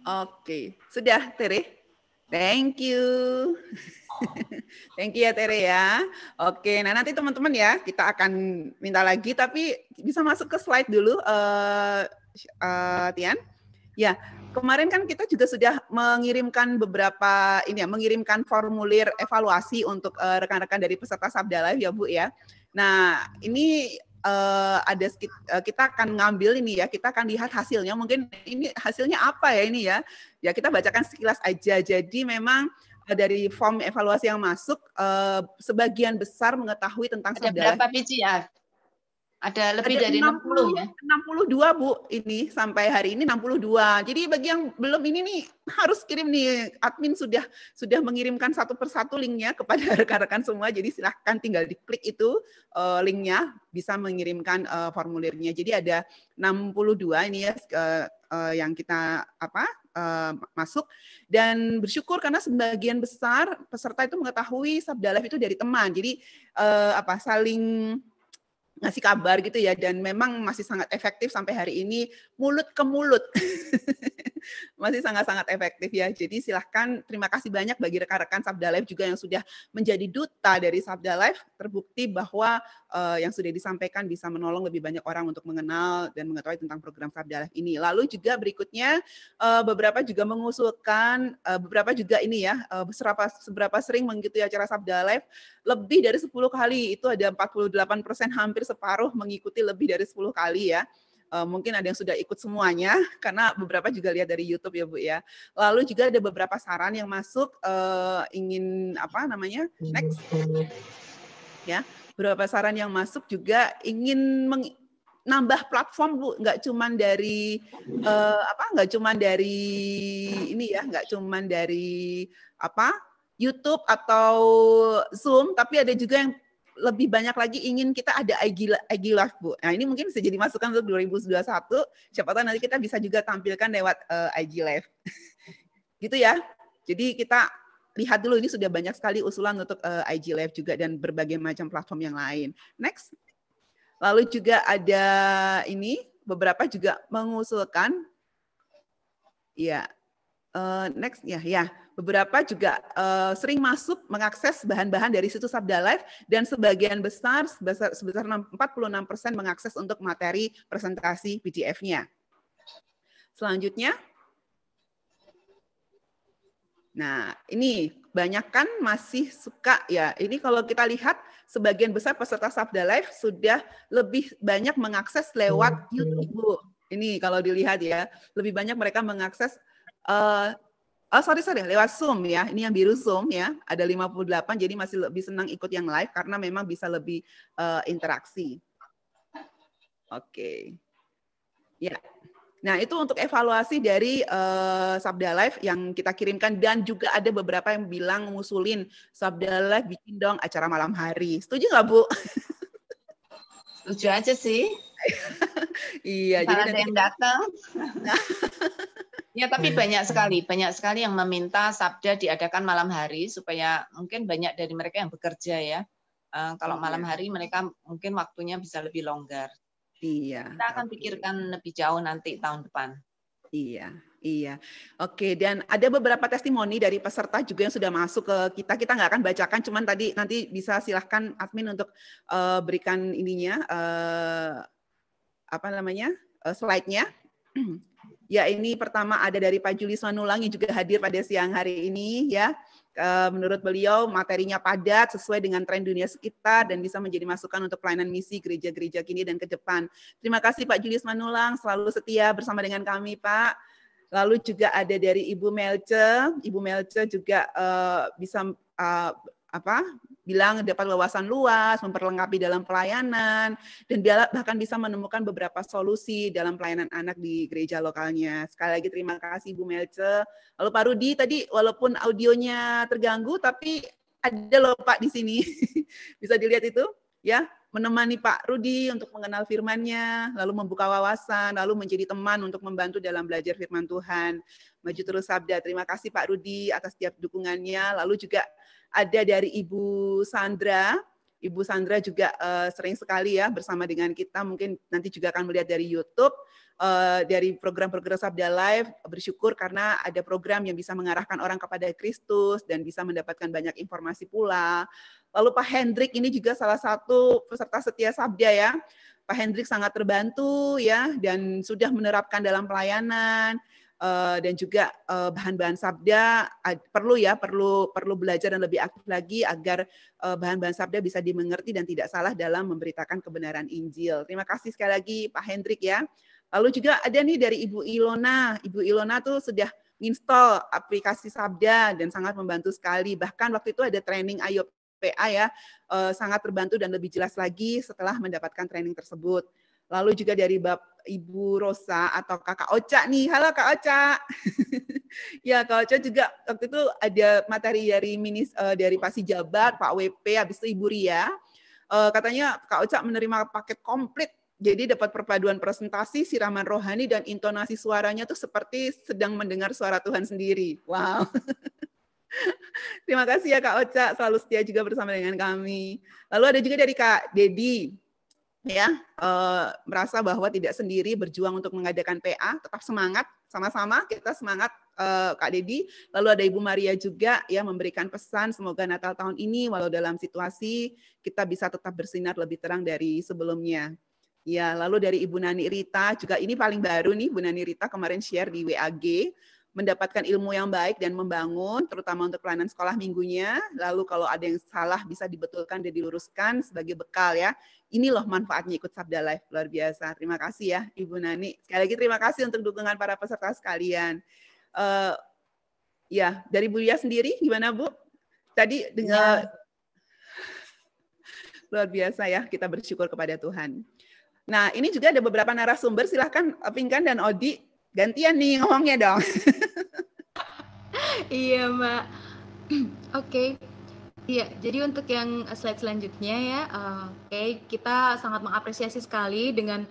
Oke, sudah Tere. Thank you. Thank you ya Tere ya. Oke, nah nanti teman-teman ya kita akan minta lagi, tapi bisa masuk ke slide dulu, Tian. Ya, kemarin kan kita juga sudah mengirimkan beberapa mengirimkan formulir evaluasi untuk rekan-rekan dari peserta Sabda Live ya Bu ya. Nah ini kita akan ngambil ini ya, kita akan lihat hasilnya. Mungkin ini hasilnya apa ya ini ya? Ya kita bacakan sekilas aja. Jadi memang dari form evaluasi yang masuk, sebagian besar mengetahui tentang Ada Sabda berapa biji ya? Ada lebih dari 60 ya? 62 Bu, ini sampai hari ini 62. Jadi bagi yang belum ini nih harus kirim nih, admin sudah mengirimkan satu persatu linknya kepada rekan-rekan semua. Jadi silahkan tinggal diklik itu linknya, bisa mengirimkan formulirnya. Jadi ada 62 ini ya yang kita masuk, dan bersyukur karena sebagian besar peserta itu mengetahui Sabda Live itu dari teman. Jadi saling ngasih kabar gitu ya, dan memang masih sangat efektif sampai hari ini, mulut ke mulut. Masih sangat-sangat efektif ya. Jadi silahkan, terima kasih banyak bagi rekan-rekan Sabda Life juga yang sudah menjadi duta dari Sabda Life. Terbukti bahwa yang sudah disampaikan bisa menolong lebih banyak orang untuk mengenal dan mengetahui tentang program Sabda Life ini. Lalu juga berikutnya beberapa juga mengusulkan, beberapa juga ini ya, seberapa sering mengikuti acara Sabda Life, lebih dari 10 kali, itu ada 48%, hampir separuh mengikuti lebih dari 10 kali ya. Mungkin ada yang sudah ikut semuanya, karena beberapa juga lihat dari YouTube ya Bu ya. Lalu juga ada beberapa saran yang masuk, ingin apa namanya, next ya, beberapa saran yang masuk juga ingin nambah platform Bu, nggak cuman dari nggak cuman dari ini ya, nggak cuman dari YouTube atau Zoom, tapi ada juga yang lebih banyak lagi ingin kita ada IG Live Bu. Nah ini mungkin bisa jadi masukan untuk 2021. Siapa tahu nanti kita bisa juga tampilkan lewat IG Live. Gitu ya. Jadi kita lihat dulu, ini sudah banyak sekali usulan untuk IG Live juga dan berbagai macam platform yang lain. Next. Lalu juga ada ini, beberapa juga mengusulkan, ya, next ya. Beberapa juga sering masuk mengakses bahan-bahan dari situs Sabda Life, dan sebagian besar sebesar 46% mengakses untuk materi presentasi PDF-nya. Selanjutnya, nah ini banyak kan masih suka ya. Ini kalau kita lihat sebagian besar peserta Sabda Life sudah lebih banyak mengakses lewat YouTube Bu. Ini kalau dilihat ya, lebih banyak mereka mengakses lewat Zoom ya. Ini yang biru Zoom ya, ada 58, jadi masih lebih senang ikut yang live karena memang bisa lebih interaksi. Oke. Ya. Nah, itu untuk evaluasi dari Sabda Life yang kita kirimkan, dan juga ada beberapa yang bilang ngusulin Sabda Life bikin dong acara malam hari. Setuju nggak Bu? Setuju aja sih. Iya, jadi ada yang datang. Ya, tapi banyak sekali yang meminta Sabda diadakan malam hari supaya mungkin banyak dari mereka yang bekerja ya. Kalau malam hari mereka mungkin waktunya bisa lebih longgar. Iya. Kita akan pikirkan lebih jauh nanti tahun depan. Iya. Oke, dan ada beberapa testimoni dari peserta juga yang sudah masuk ke kita. Kita nggak akan bacakan, cuman tadi nanti bisa silahkan admin untuk berikan ininya slide-nya. Ya, ini pertama ada dari Pak Julius Manulang yang juga hadir pada siang hari ini ya. Menurut beliau materinya padat, sesuai dengan tren dunia sekitar, dan bisa menjadi masukan untuk pelayanan misi gereja-gereja kini dan ke depan. Terima kasih Pak Julius Manulang, selalu setia bersama dengan kami Pak. Lalu juga ada dari Ibu Melce. Ibu Melce juga bisa bilang dapat wawasan luas, memperlengkapi dalam pelayanan, dan bahkan bisa menemukan beberapa solusi dalam pelayanan anak di gereja lokalnya. Sekali lagi terima kasih Bu Melce. Lalu Pak Rudi tadi walaupun audionya terganggu, tapi ada loh Pak di sini. Bisa dilihat itu ya, menemani Pak Rudi untuk mengenal firman-Nya, lalu membuka wawasan, lalu menjadi teman untuk membantu dalam belajar firman Tuhan. Maju terus Sabda. Terima kasih Pak Rudi atas setiap dukungannya. Lalu juga ada dari Ibu Sandra. Ibu Sandra juga sering sekali ya bersama dengan kita, mungkin nanti juga akan melihat dari YouTube, dari program-program Sabda Live. Bersyukur karena ada program yang bisa mengarahkan orang kepada Kristus dan bisa mendapatkan banyak informasi pula. Lalu Pak Hendrik ini juga salah satu peserta setia Sabda ya. Pak Hendrik sangat terbantu ya, dan sudah menerapkan dalam pelayanan. Dan juga bahan-bahan Sabda perlu belajar dan lebih aktif lagi agar bahan-bahan Sabda bisa dimengerti dan tidak salah dalam memberitakan kebenaran Injil. Terima kasih sekali lagi Pak Hendrik ya. Lalu juga ada nih dari Ibu Ilona. Ibu Ilona tuh sudah install aplikasi Sabda dan sangat membantu sekali. Bahkan waktu itu ada training Ayo PA ya, sangat terbantu dan lebih jelas lagi setelah mendapatkan training tersebut. Lalu juga dari Ibu Rosa atau Kakak Oca nih. Halo Kak Oca. Ya, Kak Oca juga waktu itu ada materi dari Pak Sijabat, Pak WP, habis itu Ibu Ria. Katanya Kak Oca menerima paket komplit. Jadi dapat perpaduan presentasi, siraman rohani, dan intonasi suaranya tuh seperti sedang mendengar suara Tuhan sendiri. Wow. Terima kasih ya Kak Oca, selalu setia juga bersama dengan kami. Lalu ada juga dari Kak Dedi. ya merasa bahwa tidak sendiri berjuang untuk mengadakan PA, tetap semangat, sama-sama kita semangat Kak Dedi. Lalu ada Ibu Maria juga yang memberikan pesan semoga Natal tahun ini walau dalam situasi kita bisa tetap bersinar lebih terang dari sebelumnya. Ya, lalu dari Ibu Nani Rita juga ini paling baru nih, Bu Nani Rita kemarin share di WAG, mendapatkan ilmu yang baik dan membangun, terutama untuk pelayanan sekolah minggunya. Lalu kalau ada yang salah bisa dibetulkan dan diluruskan sebagai bekal ya. Ini loh manfaatnya ikut Sabda Live, luar biasa. Terima kasih ya Ibu Nani. Sekali lagi terima kasih untuk dukungan para peserta sekalian. Ya, dari Bu Lia sendiri gimana Bu? Tadi dengan luar biasa ya, kita bersyukur kepada Tuhan. Nah, ini juga ada beberapa narasumber, silahkan Pinkan dan Odi, gantian nih ngomongnya dong. Iya, Mbak. Oke. Iya, jadi untuk yang slide selanjutnya ya, kita sangat mengapresiasi sekali dengan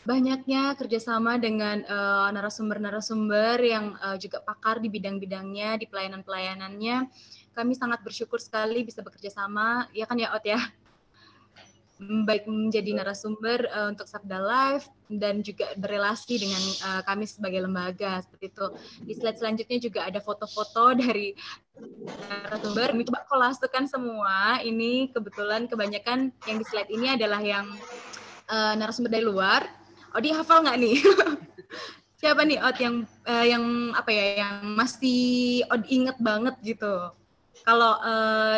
banyaknya kerjasama dengan narasumber-narasumber yang juga pakar di bidang-bidangnya, di pelayanan-pelayanannya. Kami sangat bersyukur sekali bisa bekerja sama, ya kan ya Ot ya? Baik menjadi narasumber untuk Sabda Live dan juga berelasi dengan kami sebagai lembaga seperti itu. Di slide selanjutnya juga ada foto-foto dari narasumber. Kami coba kolasekan semua. Ini kebetulan kebanyakan yang di slide ini adalah yang narasumber dari luar. Odi hafal nggak nih? Siapa nih Ot yang apa ya yang masih Odi inget banget gitu? Kalau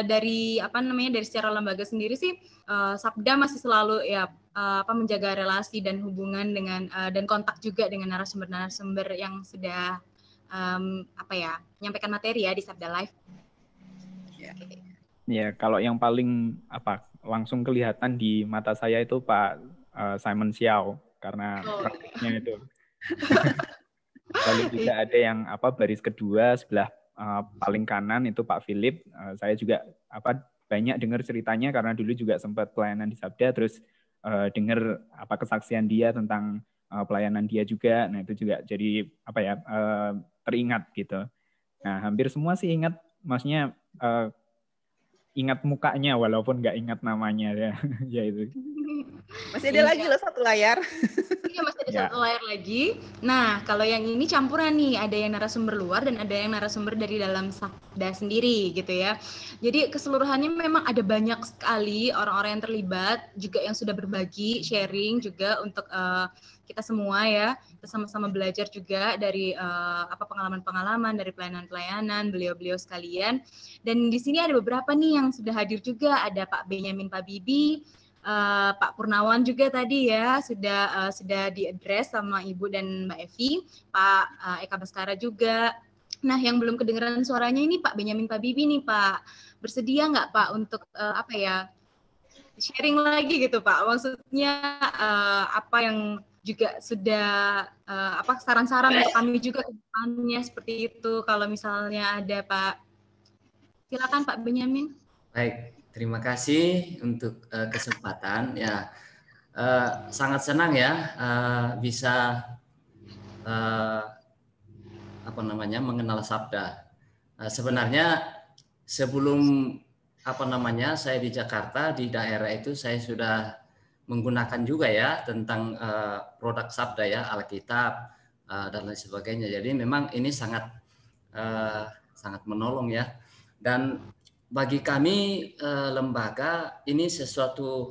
dari apa namanya dari secara lembaga sendiri sih Sabda masih selalu ya menjaga relasi dan hubungan dengan dan kontak juga dengan narasumber-narasumber yang sudah menyampaikan materi ya di Sabda Live. Ya, kalau yang paling langsung kelihatan di mata saya itu Pak Simon Xiao karena praktiknya itu. Lalu juga ada yang baris kedua sebelah paling kanan itu Pak Philip. Saya juga banyak dengar ceritanya karena dulu juga sempat pelayanan di Sabda, terus dengar kesaksian dia tentang pelayanan dia juga. Nah itu juga jadi teringat gitu. Nah hampir semua sih ingat, maksudnya ingat mukanya walaupun nggak ingat namanya ya. Ya itu. Masih ada lagi loh satu layar. Iya, masih ada satu layar lagi. Nah, kalau yang ini campuran nih, ada yang narasumber luar dan ada yang narasumber dari dalam Sabda sendiri gitu ya. Jadi keseluruhannya memang ada banyak sekali orang-orang yang terlibat, juga yang sudah berbagi, sharing juga untuk kita semua ya. Kita sama-sama belajar juga dari pengalaman-pengalaman, dari pelayanan-pelayanan beliau-beliau sekalian. Dan di sini ada beberapa nih yang sudah hadir juga, ada Pak Benyamin Pabibi, Pak Purnawan juga tadi ya sudah diadres sama Ibu dan Mbak Evi, Pak Eka Baskara juga. Nah, yang belum kedengeran suaranya ini Pak Benyamin Pabibi nih Pak, bersedia nggak Pak untuk sharing lagi gitu Pak? Maksudnya apa yang juga sudah saran-saran untuk kami juga ke depannya seperti itu. Kalau misalnya ada Pak, silakan Pak Benyamin. Baik. Terima kasih untuk kesempatan ya, sangat senang ya bisa mengenal Sabda. Sebenarnya sebelum saya di Jakarta di daerah itu saya sudah menggunakan juga ya tentang produk Sabda ya, Alkitab dan lain sebagainya. Jadi memang ini sangat menolong ya. Dan bagi kami lembaga ini satu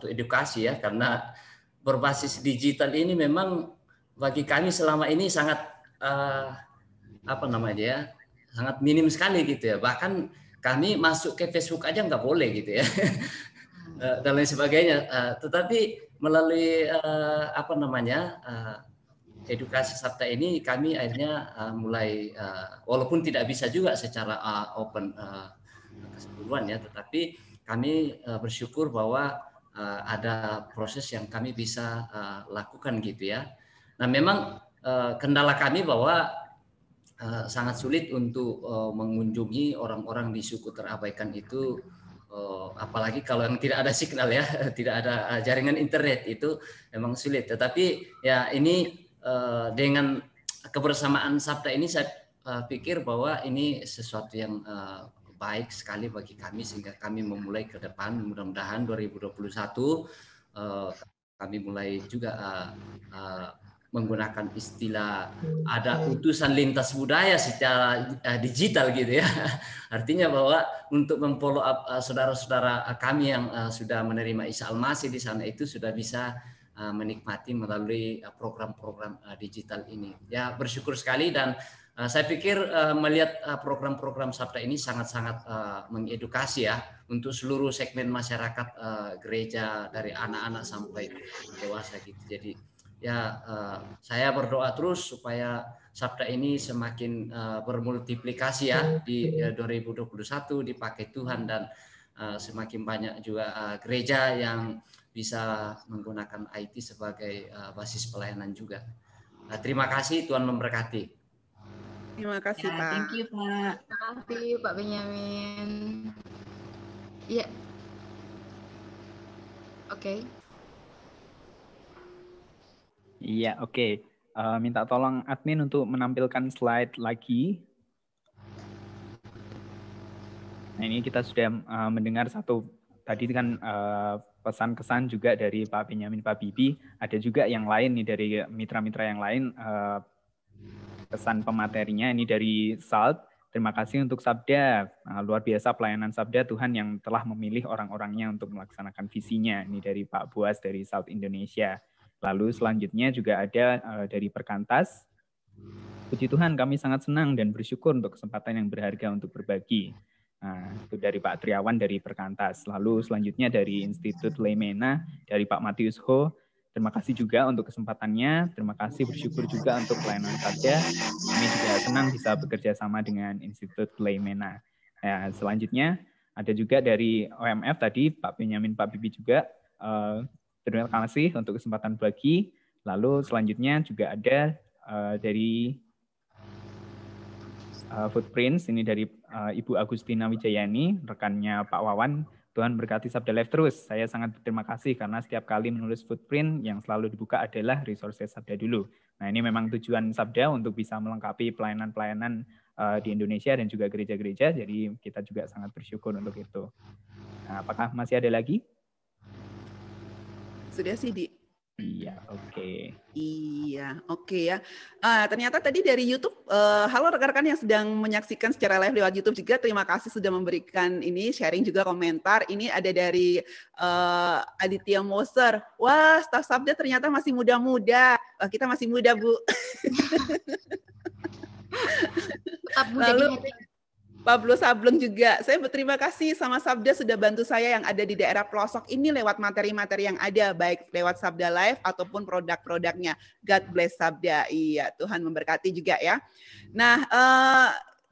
edukasi ya, karena berbasis digital ini memang bagi kami selama ini sangat sangat minim sekali gitu ya. Bahkan kami masuk ke Facebook aja nggak boleh gitu ya dan lain sebagainya. Tetapi melalui edukasi Sabda ini kami akhirnya mulai walaupun tidak bisa juga secara open keseluruhan ya, tetapi kami bersyukur bahwa ada proses yang kami bisa lakukan gitu ya. Nah memang kendala kami bahwa sangat sulit untuk mengunjungi orang-orang di suku terabaikan itu, apalagi kalau yang tidak ada signal ya, tidak ada jaringan internet, itu memang sulit. Tetapi ya ini dengan kebersamaan Sabda ini saya pikir bahwa ini sesuatu yang baik sekali bagi kami, sehingga kami memulai ke depan mudah-mudahan 2021 kami mulai juga menggunakan istilah ada utusan lintas budaya secara digital gitu ya. Artinya bahwa untuk memfollow up saudara-saudara kami yang sudah menerima Isa Al-Masih di sana itu sudah bisa menikmati melalui program-program digital ini. Ya, bersyukur sekali dan saya pikir melihat program-program Sabda ini sangat-sangat mengedukasi ya untuk seluruh segmen masyarakat gereja dari anak-anak sampai dewasa gitu. Jadi ya saya berdoa terus supaya Sabda ini semakin bermultiplikasi ya di 2021 dipakai Tuhan dan semakin banyak juga gereja yang bisa menggunakan IT sebagai basis pelayanan juga. Terima kasih, Tuhan memberkati. Terima kasih, Pak. Thank you, Pak. Terima kasih, Pak Benyamin. Iya. Oke. Iya, oke. Minta tolong admin untuk menampilkan slide lagi. Nah, ini kita sudah mendengar satu, tadi kan pesan-kesan juga dari Pak Benyamin, Pak Bibi. Ada juga yang lain nih dari mitra-mitra yang lain, pesan pematerinya ini dari SALT. Terima kasih untuk Sabda. Luar biasa pelayanan Sabda, Tuhan yang telah memilih orang-orangnya untuk melaksanakan visinya. Ini dari Pak Buas dari SALT Indonesia. Lalu selanjutnya juga ada dari Perkantas. Puji Tuhan, kami sangat senang dan bersyukur untuk kesempatan yang berharga untuk berbagi. Nah, itu dari Pak Triawan dari Perkantas. Lalu selanjutnya dari Institut Leimena, dari Pak Matius Ho. Terima kasih juga untuk kesempatannya. Terima kasih, bersyukur juga untuk pelayanan Sabda. Kami juga senang bisa bekerja sama dengan Institut Leimena. Ya, selanjutnya ada juga dari OMF tadi, Pak Benyamin, Pak Bibi juga. Terima kasih untuk kesempatan bagi. Lalu selanjutnya juga ada dari Footprints, ini dari Ibu Agustina Wijayani, rekannya Pak Wawan. Tuhan berkati Sabda Live terus. Saya sangat berterima kasih karena setiap kali menulis footprint yang selalu dibuka adalah resources Sabda dulu. Nah, ini memang tujuan Sabda untuk bisa melengkapi pelayanan-pelayanan di Indonesia dan juga gereja-gereja. Jadi kita juga sangat bersyukur untuk itu. Nah, apakah masih ada lagi? Sudah sih, Di. Iya, oke. Iya, oke ya. Ternyata tadi dari YouTube, halo rekan-rekan yang sedang menyaksikan secara live lewat YouTube juga, terima kasih sudah memberikan ini, sharing juga komentar. Ini ada dari Aditya Moser. Wah, staf Sabda ternyata masih muda-muda. Kita masih muda, Bu. Tetap muda. Lalu, Pablo Sableng juga, saya berterima kasih sama Sabda sudah bantu saya yang ada di daerah pelosok ini lewat materi-materi yang ada, baik lewat Sabda Live ataupun produk-produknya. God bless Sabda. Iya, Tuhan memberkati juga ya. Nah,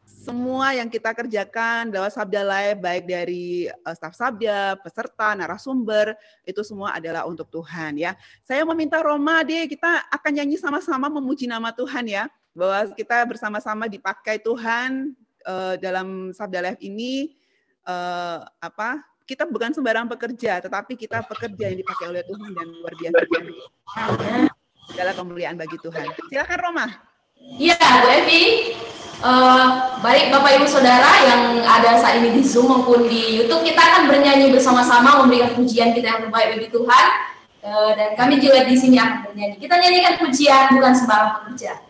semua yang kita kerjakan lewat Sabda Live, baik dari staf Sabda, peserta, narasumber, itu semua adalah untuk Tuhan ya. Saya meminta Roma deh, kita akan nyanyi sama-sama memuji nama Tuhan ya, bahwa kita bersama-sama dipakai Tuhan. Dalam Sabda Live ini kita bukan sembarang pekerja, tetapi kita pekerja yang dipakai oleh Tuhan dan luar biasa. Segala kemuliaan bagi Tuhan. Silakan Roma. Iya, Bu Evi. Baik Bapak Ibu Saudara yang ada saat ini di Zoom maupun di YouTube, kita akan bernyanyi bersama-sama memberikan pujian kita yang terbaik bagi Tuhan. Dan kami juga di sini akan bernyanyi. Kita nyanyikan pujian bukan sembarang pekerja.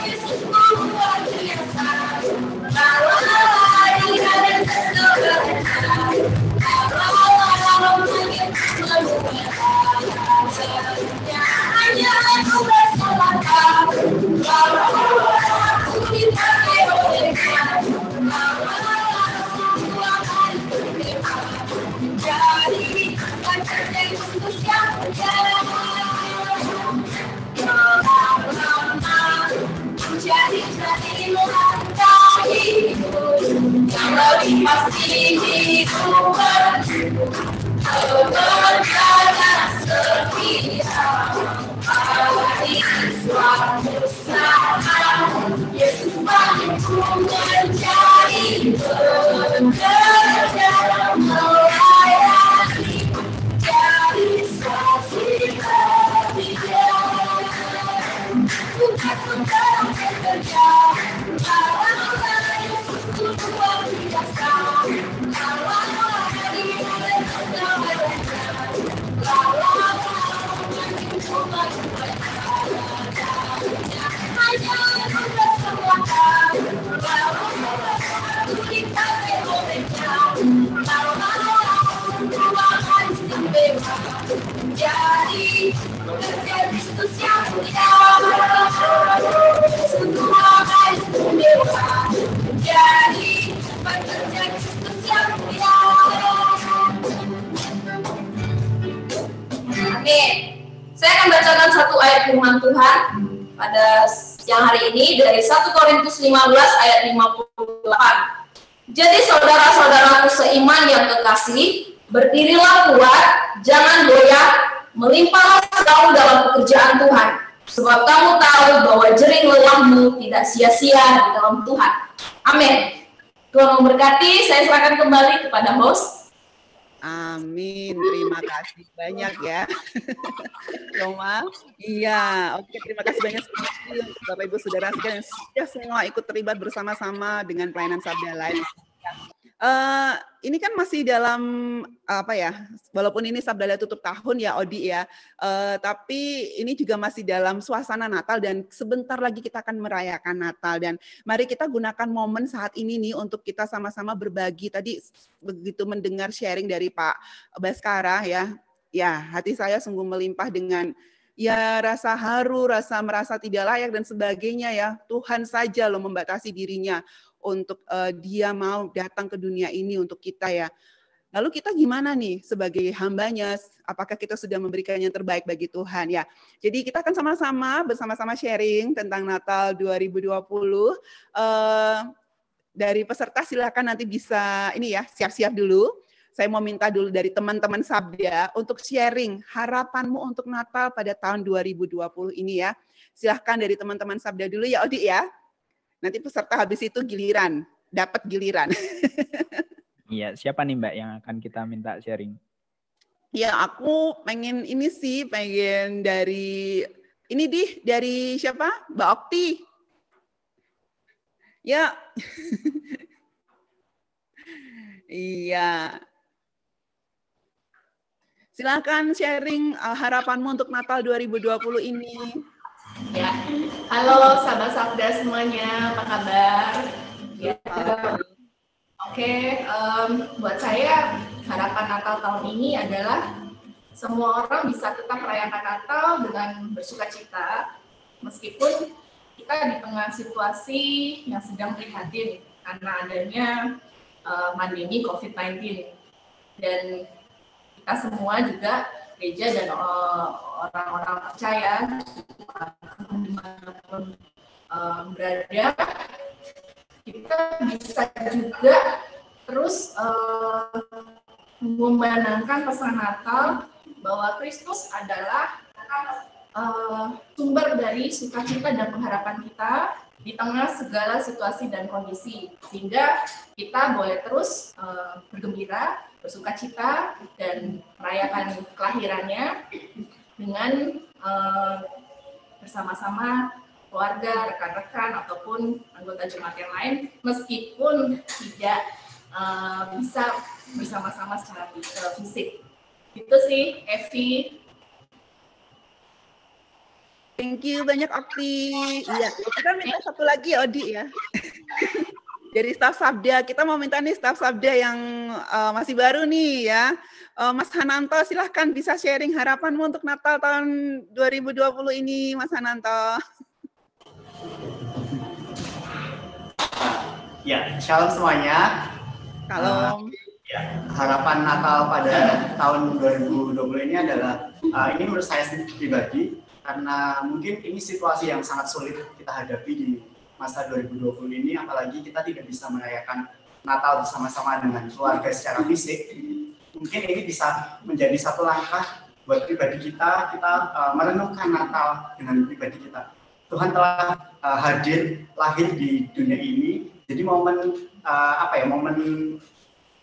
Yesus luar biasa, pekerja Kristus yang mulia. Semua baik mewah menjadi pekerja Kristus yang mulia. Amin. Saya akan bacakan satu ayat firman Tuhan pada siang hari ini dari 1 Korintus 15 ayat 58. Jadi saudara-saudaraku seiman yang kekasih, berdirilah kuat, jangan goyah, melimpahlah selalu dalam pekerjaan Tuhan. Sebab kamu tahu bahwa jering lelahmu tidak sia-sia di dalam Tuhan. Amin. Tuhan memberkati, saya serahkan kembali kepada host. Amin, terima kasih banyak ya, Roma. Iya, oke, terima kasih banyak Bapak Ibu Saudara sekalian sudah semua ikut terlibat bersama-sama dengan pelayanan Sabda Live. Ini kan masih dalam apa ya? Walaupun ini Sabda Live tutup tahun ya, Odi ya, tapi ini juga masih dalam suasana Natal dan sebentar lagi kita akan merayakan Natal dan mari kita gunakan momen saat ini nih untuk kita sama-sama berbagi. Tadi begitu mendengar sharing dari Pak Baskara ya hati saya sungguh melimpah dengan ya rasa haru, rasa merasa tidak layak dan sebagainya ya. Tuhan saja loh membatasi dirinya untuk dia mau datang ke dunia ini untuk kita ya. Lalu kita gimana nih sebagai hambanya? Apakah kita sudah memberikan yang terbaik bagi Tuhan ya? Jadi kita akan bersama-sama sharing tentang Natal 2020. Dari peserta silakan nanti bisa ini ya siap-siap dulu. Saya mau minta dulu dari teman-teman Sabda untuk sharing harapanmu untuk Natal pada tahun 2020 ini ya. Silahkan dari teman-teman Sabda dulu ya Odi ya. Nanti peserta habis itu dapat giliran. Iya, siapa nih Mbak yang akan kita minta sharing? Ya, aku pengen dari siapa? Mbak Okti. Ya. Iya. Silakan sharing harapanmu untuk Natal 2020 ini. Ya, halo sahabat Sabda semuanya, apa kabar? Ya, oke, buat saya harapan Natal tahun ini adalah semua orang bisa tetap merayakan Natal dengan bersukacita, meskipun kita di tengah situasi yang sedang prihatin karena adanya pandemi COVID-19 dan kita semua juga gereja dan orang-orang percaya dimanapun berada, kita bisa juga terus memandangkan pesan Natal bahwa Kristus adalah sumber dari sukacita dan pengharapan kita di tengah segala situasi dan kondisi, sehingga kita boleh terus bergembira, bersukacita, dan merayakan kelahirannya dengan bersama-sama keluarga, rekan-rekan, ataupun anggota jemaat yang lain, meskipun tidak bisa bersama-sama secara fisik. Itu sih, Evi. Thank you banyak Okti. Iya, kita minta satu lagi Odi ya. Dari staf Sabda, kita mau minta nih staf Sabda yang masih baru nih ya. Mas Hananto, silahkan bisa sharing harapanmu untuk Natal tahun 2020 ini, Mas Hananto. Ya, shalom semuanya. Shalom. Ya, harapan Natal pada tahun 2020 ini adalah, ini menurut saya pribadi, karena mungkin ini situasi yang sangat sulit kita hadapi di masa 2020 ini, apalagi kita tidak bisa merayakan Natal bersama-sama dengan keluarga secara fisik. Mungkin ini bisa menjadi satu langkah buat pribadi kita merenungkan Natal dengan pribadi kita. Tuhan telah lahir di dunia ini, jadi momen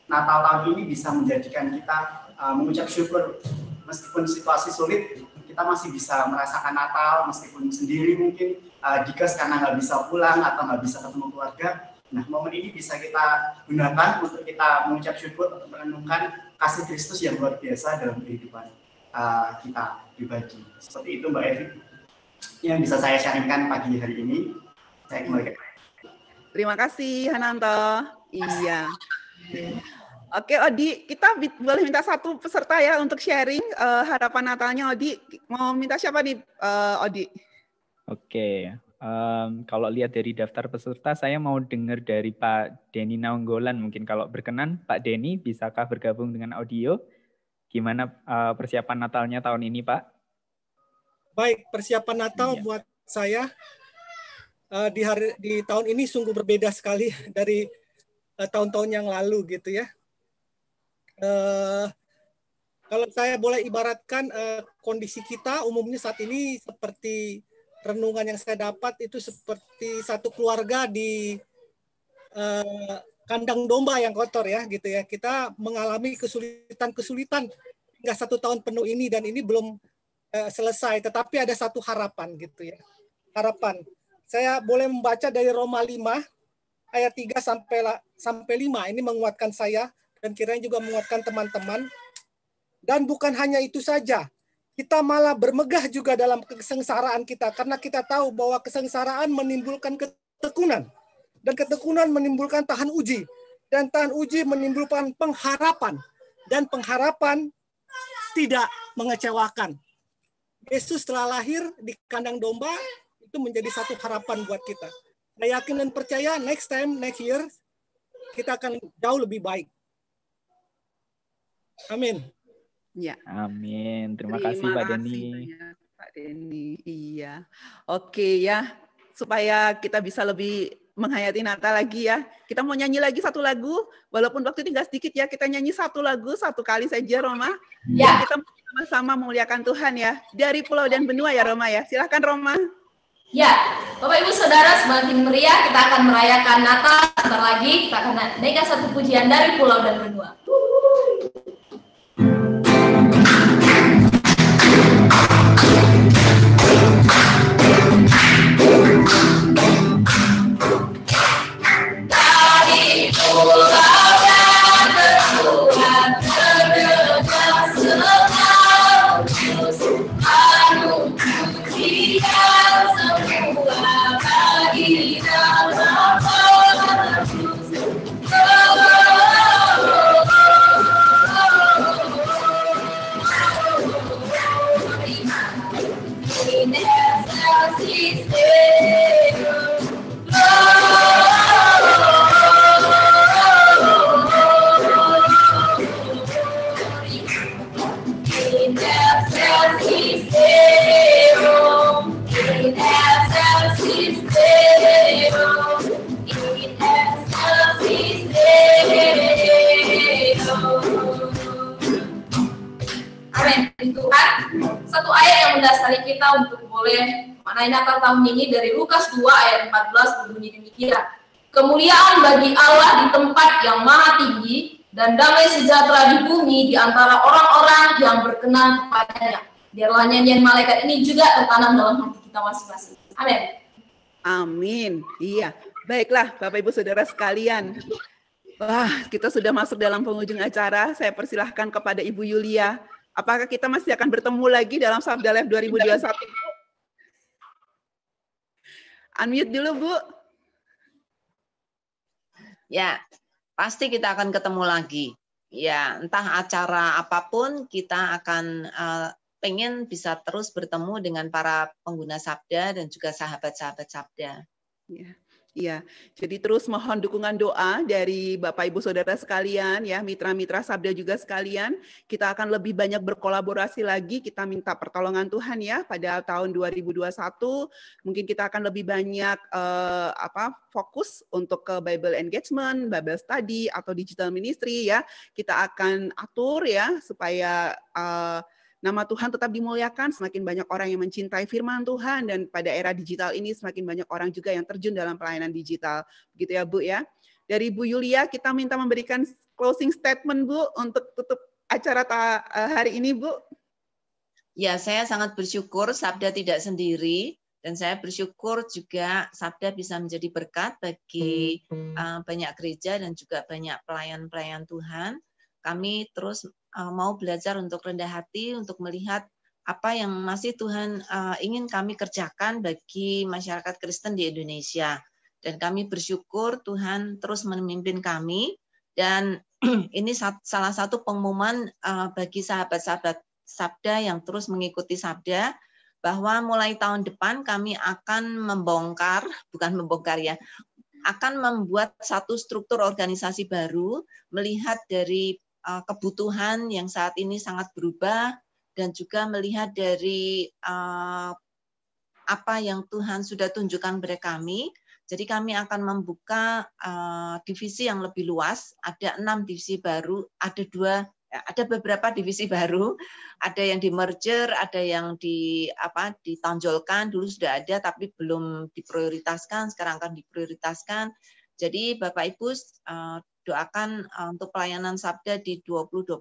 Natal tahun ini bisa menjadikan kita mengucap syukur meskipun situasi sulit. Kita masih bisa merasakan Natal meskipun sendiri mungkin digas karena nggak bisa pulang atau nggak bisa ketemu keluarga. Nah, momen ini bisa kita gunakan untuk kita mengucap syukur, untuk merenungkan kasih Kristus yang luar biasa dalam kehidupan kita pribadi. Seperti itu Mbak Evi yang bisa saya sharingkan pagi hari ini. Saya kembali. Terima kasih Hananto. Iya. Oke, Odi, kita boleh minta satu peserta ya untuk sharing harapan Natalnya. Odi, mau minta siapa nih, Odi? Oke, kalau lihat dari daftar peserta, saya mau dengar dari Pak Denny Naunggolan. Mungkin kalau berkenan, Pak Denny, bisakah bergabung dengan audio? Gimana persiapan Natalnya tahun ini, Pak? Baik, persiapan Natal buat saya di tahun ini sungguh berbeda sekali dari tahun-tahun yang lalu gitu ya. Kalau saya boleh ibaratkan kondisi kita umumnya saat ini seperti renungan yang saya dapat itu seperti satu keluarga di kandang domba yang kotor ya gitu ya. Kita mengalami kesulitan-kesulitan hingga 1 tahun penuh ini dan ini belum selesai, tetapi ada satu harapan gitu ya. Harapan. Saya boleh membaca dari Roma 5 ayat 3 sampai 5. Ini menguatkan saya dan kiranya juga menguatkan teman-teman. Dan bukan hanya itu saja, kita malah bermegah juga dalam kesengsaraan kita karena kita tahu bahwa kesengsaraan menimbulkan ketekunan dan ketekunan menimbulkan tahan uji dan tahan uji menimbulkan pengharapan dan pengharapan tidak mengecewakan. Yesus telah lahir di kandang domba, itu menjadi satu harapan buat kita. Saya yakin dan percaya next year kita akan jauh lebih baik. Amin. Ya. Amin. Terima kasih Pak Denny. Pak Denny, iya. Oke ya, supaya kita bisa lebih menghayati Natal lagi ya. Kita mau nyanyi lagi satu lagu, walaupun waktu tinggal sedikit ya. Kita nyanyi satu lagu, satu kali saja, Roma. Ya. Kita sama-sama memuliakan Tuhan ya. Dari pulau dan benua ya, Roma ya. Silahkan, Roma. Ya, Bapak Ibu Saudara, semakin meriah kita akan merayakan Natal. Sebentar lagi kita akan naikkan satu pujian dari pulau dan benua. Dari pulau dan benua terdekat selalu anu pujian semua bagi dalam Tuhan, satu ayat yang mendasari kita untuk boleh mengenai Natal tahun ini dari Lukas 2 ayat 14 berbunyi demikian. Kemuliaan bagi Allah di tempat yang maha tinggi dan damai sejahtera di bumi di antara orang-orang yang berkenan kepadanya. Biarlah nyanyian malaikat ini juga tertanam dalam hati kita masing-masing. Amin. Amin. Iya. Baiklah Bapak Ibu Saudara sekalian. Wah, kita sudah masuk dalam penghujung acara. Saya persilahkan kepada Ibu Yulia. Apakah kita masih akan bertemu lagi dalam Sabda Live 2021? Unmute dulu, Bu. Ya, pasti kita akan ketemu lagi. Ya, entah acara apapun, kita akan pengen bisa terus bertemu dengan para pengguna Sabda dan juga sahabat-sahabat Sabda. Ya. Iya, jadi terus mohon dukungan doa dari Bapak Ibu Saudara sekalian, ya mitra-mitra Sabda juga sekalian. Kita akan lebih banyak berkolaborasi lagi, kita minta pertolongan Tuhan ya pada tahun 2021. Mungkin kita akan lebih banyak fokus untuk ke Bible engagement, Bible study atau digital ministry ya. Kita akan atur ya supaya nama Tuhan tetap dimuliakan, semakin banyak orang yang mencintai firman Tuhan, dan pada era digital ini semakin banyak orang juga yang terjun dalam pelayanan digital. Begitu ya, Bu ya. Dari Bu Yulia, kita minta memberikan closing statement, Bu, untuk tutup acara hari ini, Bu. Ya, saya sangat bersyukur Sabda tidak sendiri, dan saya bersyukur juga Sabda bisa menjadi berkat bagi banyak gereja dan juga banyak pelayan-pelayan Tuhan. Kami terus mau belajar untuk rendah hati, untuk melihat apa yang masih Tuhan ingin kami kerjakan bagi masyarakat Kristen di Indonesia. Dan kami bersyukur Tuhan terus memimpin kami, dan ini salah satu pengumuman bagi sahabat-sahabat Sabda yang terus mengikuti Sabda, bahwa mulai tahun depan kami akan akan membuat satu struktur organisasi baru, melihat dari kebutuhan yang saat ini sangat berubah, dan juga melihat dari apa yang Tuhan sudah tunjukkan kepada kami. Jadi kami akan membuka divisi yang lebih luas. Ada 6 divisi baru, ada beberapa divisi baru, ada yang di merger, ada yang ditonjolkan, dulu sudah ada tapi belum diprioritaskan, sekarang akan diprioritaskan. Jadi Bapak Ibu doakan untuk pelayanan Sabda di 2021,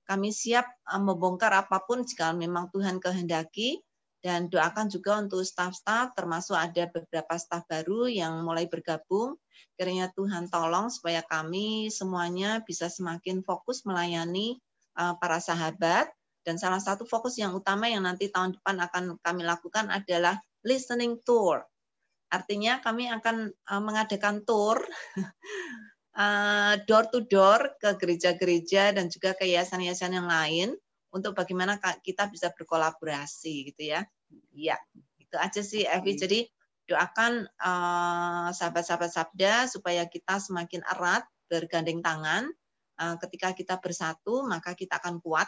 kami siap membongkar apapun jika memang Tuhan kehendaki. Dan doakan juga untuk staf-staf, termasuk ada beberapa staf baru yang mulai bergabung. Kiranya Tuhan tolong supaya kami semuanya bisa semakin fokus melayani para sahabat. Dan salah satu fokus yang utama yang nanti tahun depan akan kami lakukan adalah listening tour. Artinya kami akan mengadakan tour door to door ke gereja-gereja dan juga ke yayasan-yayasan yang lain, untuk bagaimana kita bisa berkolaborasi gitu ya. Ya, itu aja sih Evi. Jadi doakan sahabat-sahabat Sabda supaya kita semakin erat bergandeng tangan. Ketika kita bersatu, maka kita akan kuat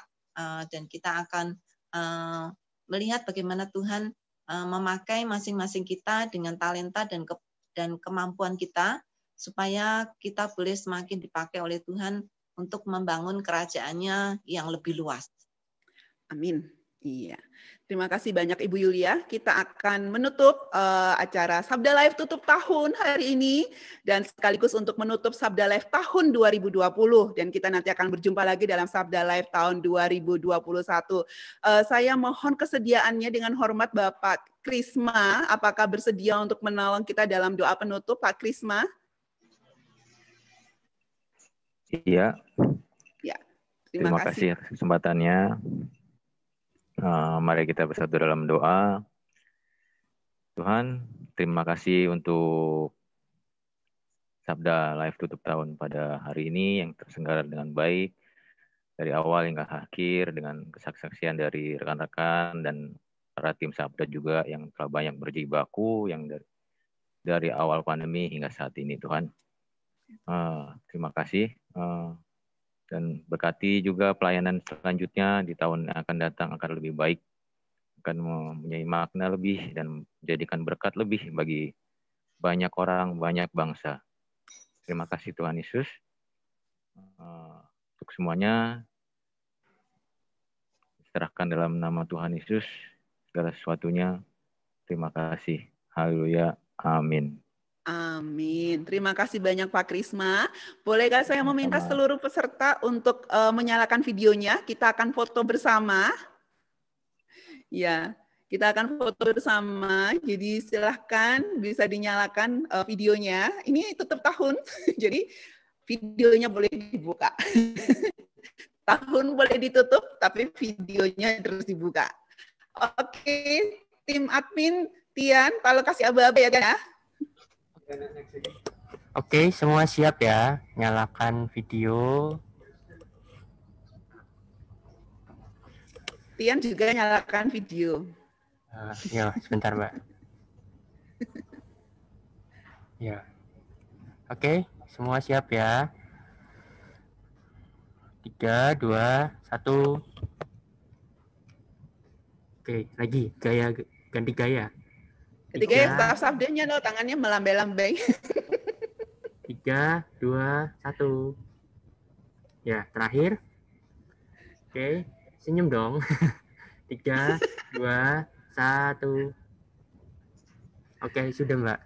dan kita akan melihat bagaimana Tuhan memakai masing-masing kita dengan talenta dan kemampuan kita, supaya kita boleh semakin dipakai oleh Tuhan untuk membangun kerajaannya yang lebih luas. Amin. Iya. Terima kasih banyak Ibu Yulia. Kita akan menutup acara Sabda Live tutup tahun hari ini dan sekaligus untuk menutup Sabda Live tahun 2020, dan kita nanti akan berjumpa lagi dalam Sabda Live tahun 2021. Saya mohon kesediaannya dengan hormat Bapak Krisma, apakah bersedia untuk menolong kita dalam doa penutup, Pak Krisma? Iya. Ya. Terima kasih atas kesempatannya. Mari kita bersatu dalam doa. Tuhan, terima kasih untuk Sabda Live tutup tahun pada hari ini yang terselenggara dengan baik, dari awal hingga akhir, dengan kesaksian dari rekan-rekan dan para tim Sabda juga yang telah banyak berjibaku yang dari awal pandemi hingga saat ini, Tuhan. Terima kasih. Dan berkati juga pelayanan selanjutnya di tahun yang akan datang akan lebih baik, akan mempunyai makna lebih dan menjadikan berkat lebih bagi banyak orang, banyak bangsa. Terima kasih Tuhan Yesus. Untuk semuanya, serahkan dalam nama Tuhan Yesus segala sesuatunya. Terima kasih. Haleluya. Amin. Amin. Terima kasih banyak Pak Krisma. Bolehkah saya meminta seluruh peserta untuk menyalakan videonya? Kita akan foto bersama. Ya, kita akan foto bersama. Jadi silahkan bisa dinyalakan videonya. Ini tutup tahun, jadi videonya boleh dibuka. Tahun boleh ditutup, tapi videonya terus dibuka. Oke, tim admin, Tian, kalau kasih aba-aba ya, Tian ya. Oke, semua siap ya. Nyalakan video. Tian juga nyalakan video. Ya, sebentar, Mbak. Ya. Oke, semua siap ya. 3, 2, 1. Oke, lagi ganti gaya. Ketika staf Sabdanya loh, tangannya melambai-lambai. 3, 2, 1. Ya, terakhir. Oke, senyum dong. 3, 2, 1. Oke, sudah Mbak.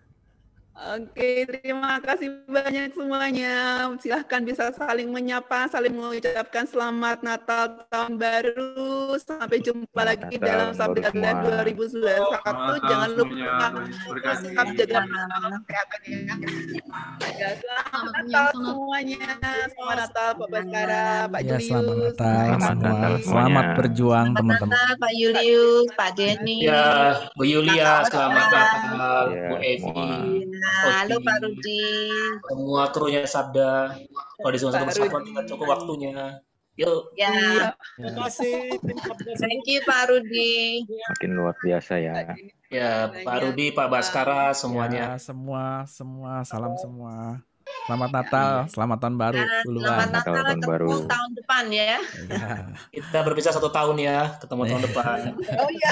Oke, terima kasih banyak semuanya. Silahkan bisa saling menyapa, saling mengucapkan selamat Natal Tahun Baru. Sampai jumpa lagi dalam Sabda Live 2021. Jangan lupa tetap jaga kesehatan ya. Selamat Natal semuanya. Selamat Natal Pak Baskara, Pak Julius. Selamat Natal. Selamat berjuang teman-teman. Pak Julius, Pak Denny. Ya, Bu Yulia, selamat Natal. Bu Evi. Halo Pak Rudi. Semua krunya Sabda. Kalau di Zoomer bersama tinggal cukup waktunya. Yuk. Ya. Terima kasih. Thank you Pak Rudi. Makin luar biasa ya. Ya, Pak Rudi, Pak Baskara, semuanya. Ya, semua salam semua. Selamat Natal, selamat tahun baru duluan. Selamat Natal, ketemu tahun depan ya. Kita berpisah 1 tahun ya, ketemu tahun depan. Oh iya.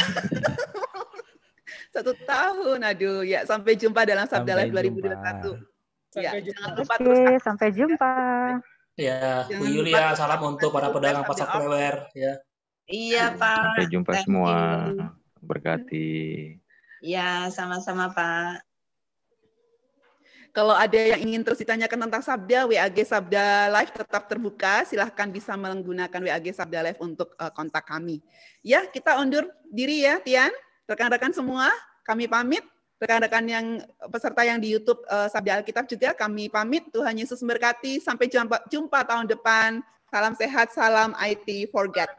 1 tahun, aduh ya. Sampai jumpa dalam Sabda Live 2021. Ya, jangan lupa terus. Sampai jumpa. Ya, Bu Yulia, salam untuk para pedagang pasar Klewer ya. Iya Pak. Sampai jumpa semua. Berkati. Ya, sama-sama Pak. Kalau ada yang ingin terus ditanyakan tentang Sabda, WAG Sabda Live tetap terbuka. Silahkan bisa menggunakan WAG Sabda Live untuk kontak kami. Ya, kita undur diri ya, Tian. Rekan-rekan semua, kami pamit. Rekan-rekan yang peserta yang di YouTube Sabda Alkitab juga, kami pamit. Tuhan Yesus memberkati. Sampai jumpa tahun depan. Salam sehat, salam IT for God.